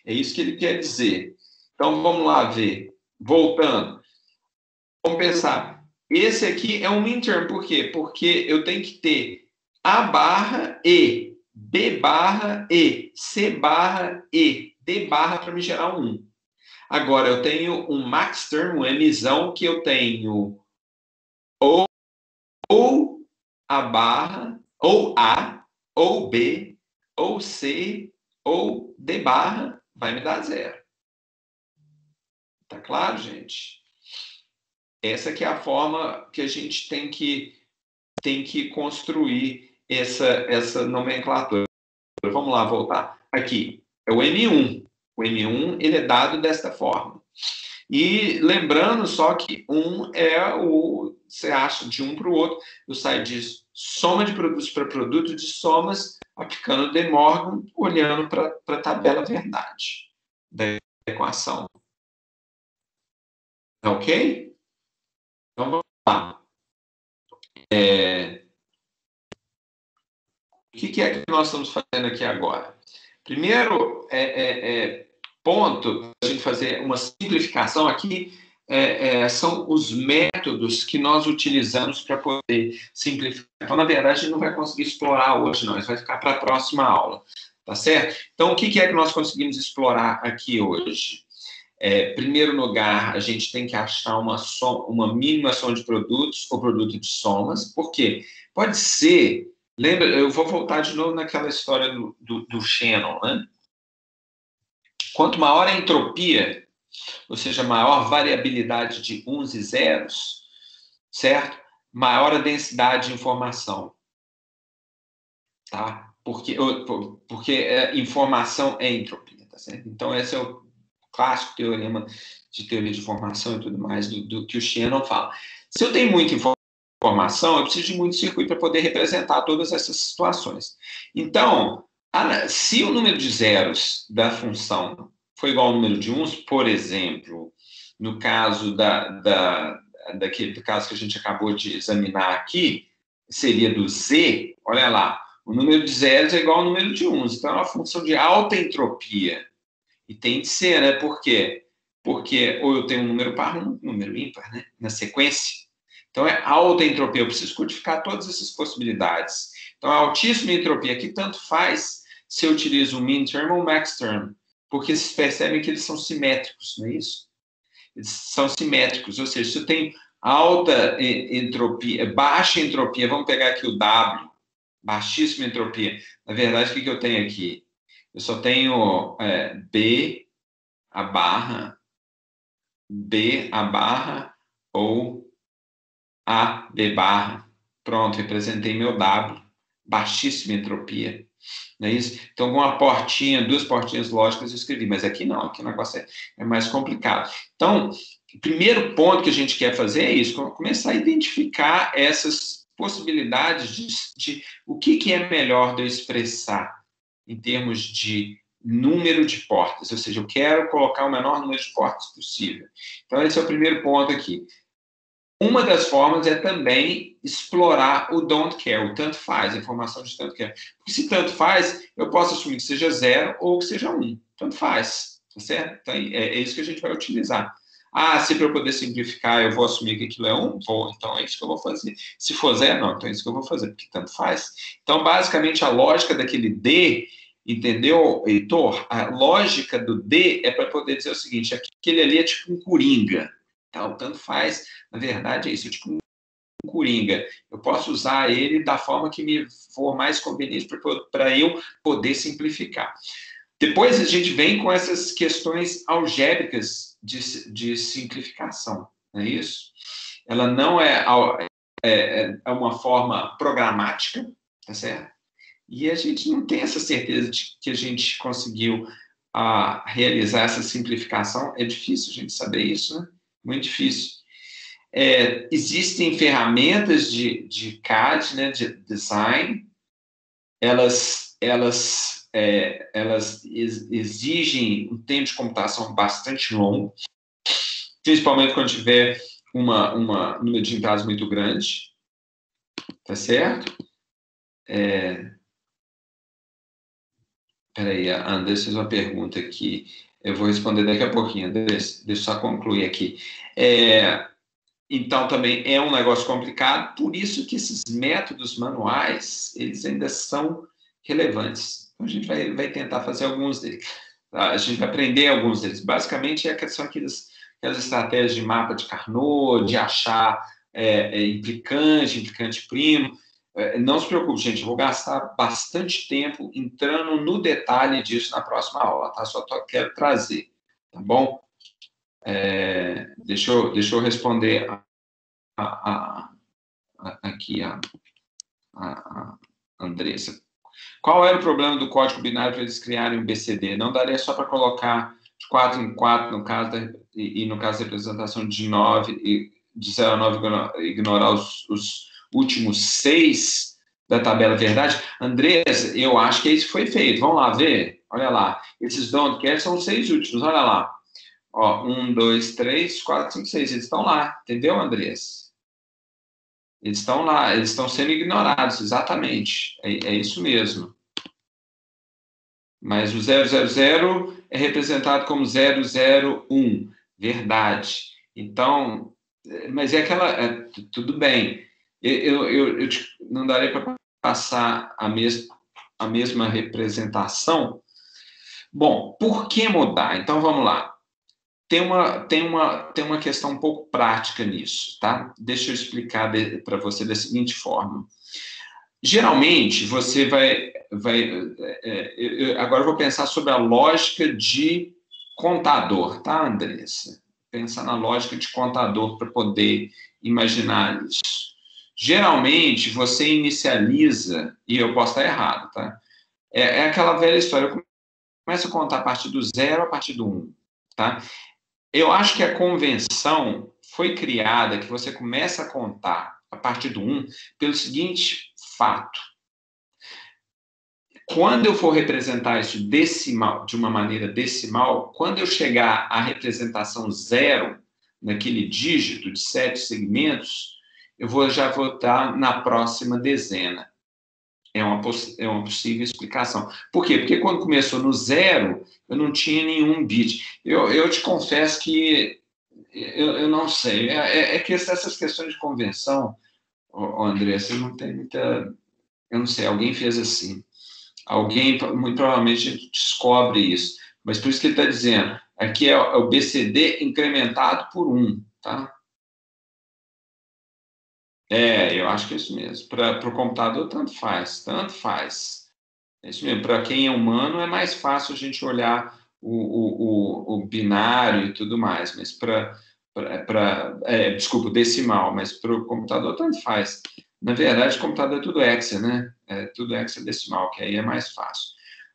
É isso que ele quer dizer. Então, vamos lá ver. Voltando. Vamos pensar. Esse aqui é um minterm. Por quê? Porque eu tenho que ter A barra E, B barra E, C barra E, D barra para me gerar um 1. Agora, eu tenho um max term, um Mzão, que eu tenho ou A barra, ou A, ou B, ou C, ou D barra, vai me dar 0. Tá claro, gente? Essa que é a forma que a gente tem que construir essa nomenclatura. Vamos lá, voltar. Aqui, é o M1. O M1, ele é dado desta forma. E lembrando só que 1 é você acha de um para o outro, eu saio de soma de produtos para produto de somas, aplicando o De Morgan, olhando para a tabela verdade da equação. Ok? Então, vamos lá. O que é que nós estamos fazendo aqui agora? Primeiro ponto, a gente fazer uma simplificação aqui, são os métodos que nós utilizamos para poder simplificar. Então, na verdade, a gente não vai conseguir explorar hoje, não. Isso vai ficar para a próxima aula, tá certo? Então, o que é que nós conseguimos explorar aqui hoje? Primeiro lugar, a gente tem que achar uma mínima soma de produtos ou produto de somas. Por quê? Pode ser... Lembra, eu vou voltar de novo naquela história do Shannon, né? Quanto maior a entropia, ou seja, maior variabilidade de uns e zeros, certo? Maior a densidade de informação, tá? Porque informação é entropia, tá certo? Então, esse é o clássico teorema de teoria de informação e tudo mais do que o Shannon fala. Se eu tenho muita informação, eu preciso de muito circuito para poder representar todas essas situações. Então, se o número de zeros da função for igual ao número de uns, por exemplo, no caso daquele caso que a gente acabou de examinar aqui, seria do z, olha lá, O número de zeros é igual ao número de uns. Então, é uma função de alta entropia. E tem de ser, né? Por quê? Porque ou eu tenho um número par, um número ímpar, né? Na sequência. Então, é alta entropia. Eu preciso codificar todas essas possibilidades. Então, a altíssima entropia, que tanto faz se eu utilizo o min term ou o max term. Porque vocês percebem que eles são simétricos, não é isso? Eles são simétricos. Ou seja, se eu tenho alta entropia, baixa entropia, vamos pegar aqui o W, baixíssima entropia. Na verdade, o que eu tenho aqui? Eu só tenho B, a barra, B, a barra, ou A, B barra. Pronto, representei meu W. Baixíssima entropia. Não é isso? Então, com uma portinha, duas portinhas lógicas eu escrevi, mas aqui não, aqui o negócio é mais complicado. Então, o primeiro ponto que a gente quer fazer é isso, começar a identificar essas possibilidades de o que é melhor de eu expressar em termos de número de portas, ou seja, eu quero colocar o menor número de portas possível. Então, esse é o primeiro ponto aqui. Uma das formas é também explorar o don't care, o tanto faz, a informação de tanto care. Porque se tanto faz, eu posso assumir que seja 0 ou que seja 1. Tanto faz, tá certo? Então, é isso que a gente vai utilizar. Ah, se para eu poder simplificar, eu vou assumir que aquilo é 1? Vou, então é isso que eu vou fazer. Se for 0, não, então é isso que eu vou fazer, porque tanto faz. Então, basicamente, a lógica daquele D, entendeu, Heitor? A lógica do D é para poder dizer o seguinte, aquele ali é tipo um coringa. Tal, tanto faz, na verdade é isso, é tipo um coringa. Eu posso usar ele da forma que me for mais conveniente para eu poder simplificar. Depois a gente vem com essas questões algébricas de simplificação, não é isso? Ela não é uma forma programática, tá certo? E a gente não tem essa certeza de que a gente conseguiu realizar essa simplificação. É difícil a gente saber isso, né? Muito difícil. Existem ferramentas de CAD, né, de design, elas exigem um tempo de computação bastante longo, principalmente quando tiver uma número de entradas muito grande, tá certo? Peraí, a Andressa fez uma pergunta aqui, eu vou responder daqui a pouquinho, Andressa, deixa eu só concluir aqui. Então, também é um negócio complicado, por isso que esses métodos manuais, eles ainda são relevantes. Então, a gente vai tentar fazer alguns deles. A gente vai aprender alguns deles. Basicamente, são aquelas estratégias de mapa de Carnot, de achar implicante primo. Não se preocupe, gente, eu vou gastar bastante tempo entrando no detalhe disso na próxima aula, tá? Só quero trazer, tá bom? Deixa eu responder aqui a Andressa. Qual era o problema do código binário para eles criarem um BCD? Não daria só para colocar de 4 em 4, no caso e no caso da representação de 9, de 0 a 9, ignorar os últimos 6 da tabela verdade? Andressa, eu acho que isso foi feito. Vamos lá ver? Olha lá. Esses don't care são os 6 últimos. Olha lá. 1, 2, 3, 4, 5, 6. Eles estão lá. Entendeu, Andressa? Eles estão lá, eles estão sendo ignorados, exatamente. É isso mesmo. Mas o 000 é representado como 001, verdade. Então, mas tudo bem. Eu não daria para passar a mesma representação. Bom, por que mudar? Então, vamos lá. Tem uma questão um pouco prática nisso, tá? Deixa eu explicar para você da seguinte forma. Geralmente, você agora eu vou pensar sobre a lógica de contador, tá, Andressa? Pensar na lógica de contador para poder imaginar isso. Geralmente, você inicializa, e eu posso estar errado, tá? É aquela velha história, eu começo a contar a partir do 0 a partir do 1, tá? Eu acho que a convenção foi criada, que você começa a contar a partir do 1, pelo seguinte fato. Quando eu for representar isso decimal, de uma maneira decimal, quando eu chegar à representação 0, naquele dígito de 7 segmentos, já vou estar na próxima dezena. É uma possível explicação. Por quê? Porque quando começou no zero, eu não tinha nenhum bit. Eu te confesso que eu não sei. É que essas questões de convenção, André, você não tem muita. Eu não sei, alguém fez assim. Alguém, muito provavelmente, descobre isso. Mas por isso que ele está dizendo, aqui é o BCD incrementado por 1, tá? Eu acho que é isso mesmo. Para o computador, tanto faz, tanto faz. É isso mesmo. Para quem é humano, é mais fácil a gente olhar o binário e tudo mais, mas desculpa, o decimal, mas para o computador, tanto faz. Na verdade, o computador é tudo hexa, né? É tudo hexadecimal, que aí é mais fácil.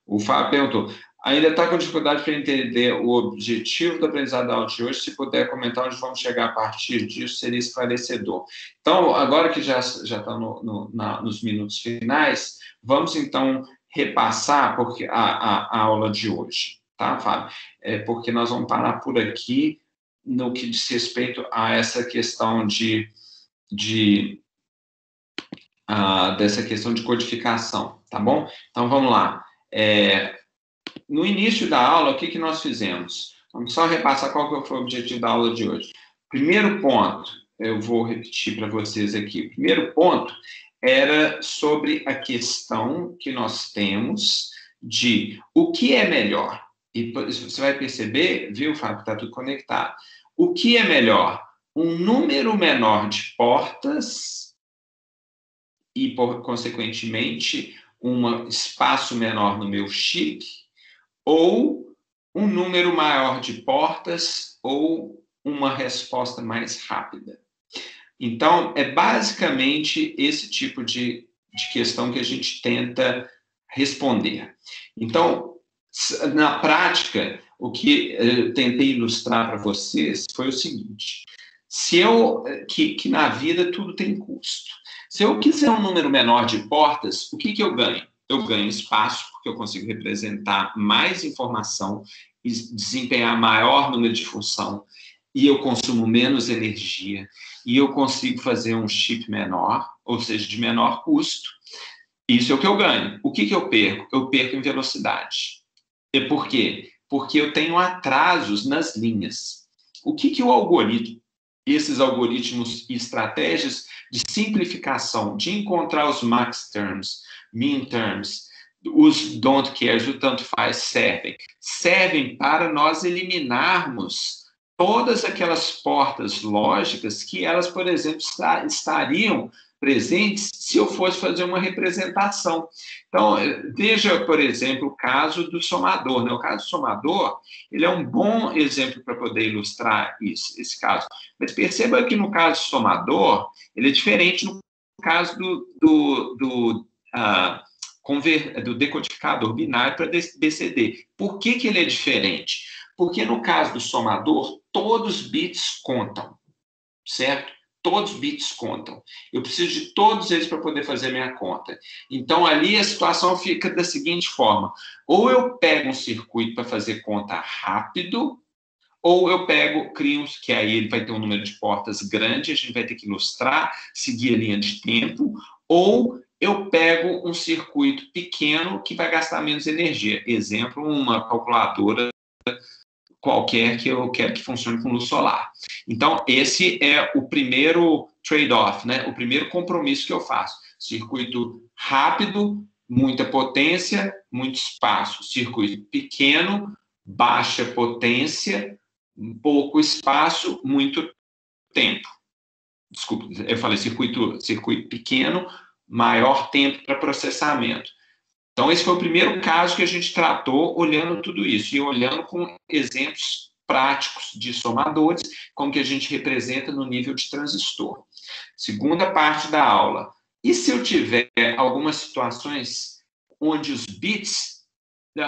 O Fábio perguntou, ainda está com dificuldade para entender o objetivo do aprendizado da aula de hoje, se puder comentar onde vamos chegar a partir disso, seria esclarecedor. Então, agora que já está nos minutos finais, vamos então repassar porque a aula de hoje, tá, Fábio? Porque nós vamos parar por aqui no que diz respeito a essa questão dessa questão de codificação, tá bom? Então, vamos lá. No início da aula, o que nós fizemos? Vamos só repassar qual que foi o objetivo da aula de hoje. Primeiro ponto, eu vou repetir para vocês aqui. O primeiro ponto era sobre a questão que nós temos de o que é melhor. E você vai perceber, viu, Fábio, está tudo conectado. O que é melhor? Um número menor de portas e, consequentemente, um espaço menor no meu chip, ou um número maior de portas, ou uma resposta mais rápida. Então, é basicamente esse tipo de questão que a gente tenta responder. Então, na prática, o que eu tentei ilustrar para vocês foi o seguinte: que na vida tudo tem custo. Se eu quiser um número menor de portas, o que eu ganho? Eu ganho espaço, porque eu consigo representar mais informação e desempenhar maior número de função, e eu consumo menos energia, e eu consigo fazer um chip menor, ou seja, de menor custo. Isso é o que eu ganho. O que eu perco? Eu perco em velocidade. E por quê? Porque eu tenho atrasos nas linhas. O que o algoritmo, esses algoritmos e estratégias de simplificação, de encontrar os max terms, min terms, os don't cares, o tanto faz, servem? Servem para nós eliminarmos todas aquelas portas lógicas que elas, por exemplo, estariam presentes se eu fosse fazer uma representação. Então, veja, por exemplo, o caso do somador. Né? O caso do somador, ele é um bom exemplo para poder ilustrar esse caso. Mas perceba que no caso do somador, ele é diferente no caso do decodificador binário para BCD. Por que ele é diferente? Porque no caso do somador, todos os bits contam, certo? Todos os bits contam. Eu preciso de todos eles para poder fazer a minha conta. Então, ali a situação fica da seguinte forma: ou eu pego um circuito para fazer conta rápido, ou eu crio, que aí ele vai ter um número de portas grande, a gente vai ter que ilustrar, seguir a linha de tempo, ou eu pego um circuito pequeno que vai gastar menos energia. Exemplo, uma calculadora qualquer que eu quero que funcione com luz solar. Então, esse é o primeiro trade-off, né? O primeiro compromisso que eu faço. Circuito rápido, muita potência, muito espaço. Circuito pequeno, baixa potência, pouco espaço, muito tempo. Desculpa, eu falei circuito pequeno, maior tempo para processamento. Então, esse foi o primeiro caso que a gente tratou olhando tudo isso e olhando com exemplos práticos de somadores, como que a gente representa no nível de transistor. Segunda parte da aula. E se eu tiver algumas situações onde os bits,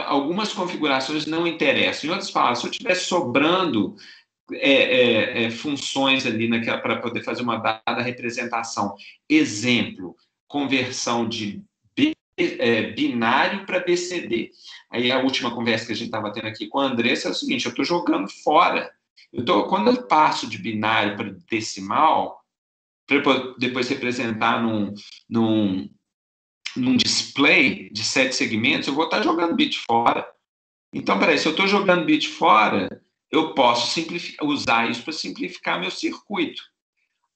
algumas configurações não interessam? Em outras palavras, se eu estiver sobrando funções ali para poder fazer uma dada representação. Exemplo, conversão de binário para BCD. Aí a última conversa que a gente estava tendo aqui com a Andressa é o seguinte: eu estou jogando fora. Quando eu passo de binário para decimal, para depois representar num num display de 7 segmentos, eu vou estar jogando bit fora. Então, peraí, se eu estou jogando bit fora, eu posso usar isso para simplificar meu circuito.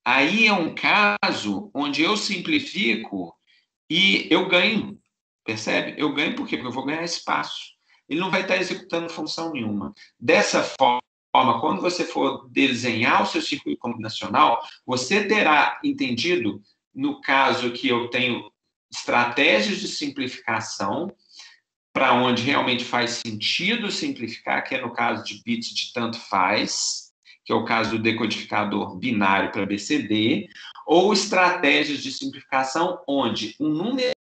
Aí é um caso onde eu simplifico e eu ganho, percebe? Eu ganho por quê? Porque eu vou ganhar espaço. Ele não vai estar executando função nenhuma. Dessa forma, quando você for desenhar o seu circuito combinacional, você terá entendido, no caso que eu tenho estratégias de simplificação, para onde realmente faz sentido simplificar, que é no caso de bits de tanto faz, que é o caso do decodificador binário para BCD, ou estratégias de simplificação onde um número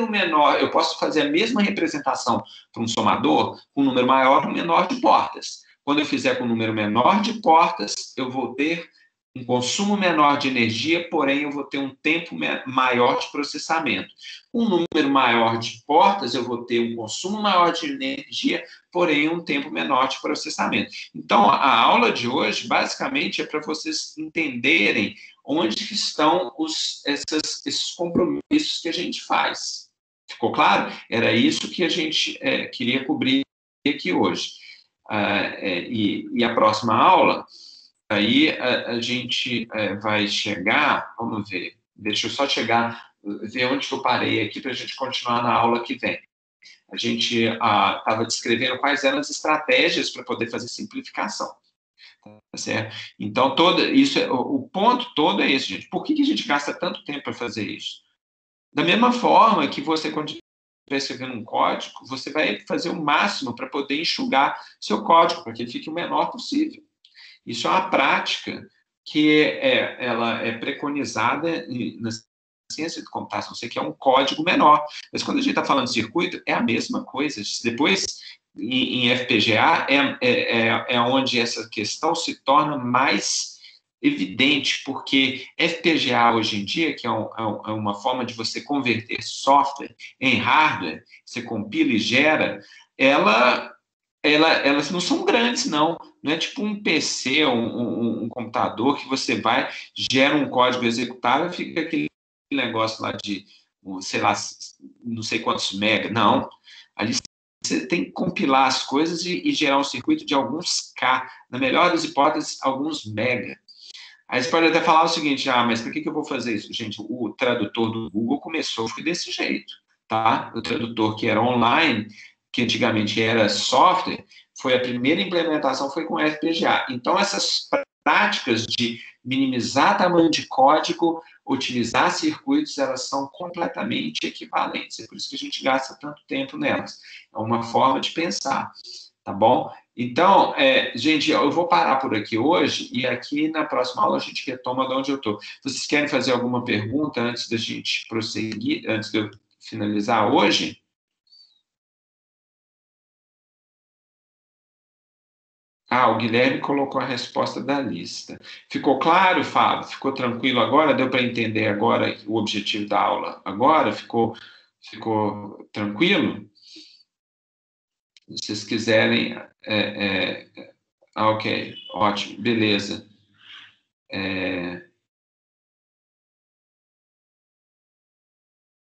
menor, eu posso fazer a mesma representação para um somador com um número maior ou menor de portas. Quando eu fizer com um número menor de portas, eu vou ter um consumo menor de energia, porém eu vou ter um tempo maior de processamento. Um número maior de portas, eu vou ter um consumo maior de energia, porém um tempo menor de processamento. Então, a aula de hoje, basicamente, é para vocês entenderem onde estão esses compromissos que a gente faz. Ficou claro? Era isso que a gente queria cobrir aqui hoje. E a próxima aula, aí a gente vai chegar, vamos ver, deixa eu só ver onde que eu parei aqui para a gente continuar na aula que vem. A gente estava descrevendo quais eram as estratégias para poder fazer simplificação. Tá certo? Então, o ponto todo é esse, gente. Por que a gente gasta tanto tempo para fazer isso? Da mesma forma que você, quando estiver escrevendo um código, você vai fazer o máximo para poder enxugar seu código, para que ele fique o menor possível. Isso é uma prática que ela é preconizada na ciência de computação. Você quer um código menor. Mas quando a gente está falando de circuito, é a mesma coisa. Depois, em FPGA, é onde essa questão se torna mais evidente, porque FPGA hoje em dia, que é uma forma de você converter software em hardware, você compila e gera, elas não são grandes, não. Não é tipo um PC, um computador que você vai, gera um código executável e fica aquele negócio lá de, sei lá, não sei quantos mega. Não. Ali você tem que compilar as coisas e gerar um circuito de alguns K. Na melhor das hipóteses, alguns mega. Aí você pode até falar o seguinte, mas por que eu vou fazer isso? Gente, o tradutor do Google começou foi desse jeito, tá? O tradutor que era online, que antigamente era software, a primeira implementação foi com FPGA. Então, essas práticas de minimizar tamanho de código, utilizar circuitos, elas são completamente equivalentes. É por isso que a gente gasta tanto tempo nelas. É uma forma de pensar, tá bom? Então, gente, eu vou parar por aqui hoje e aqui na próxima aula a gente retoma de onde eu estou. Vocês querem fazer alguma pergunta antes da gente prosseguir, antes de eu finalizar hoje? O Guilherme colocou a resposta da lista. Ficou claro, Fábio? Ficou tranquilo agora? Deu para entender agora o objetivo da aula? Agora? Ficou tranquilo? Se vocês quiserem... ok, ótimo, beleza.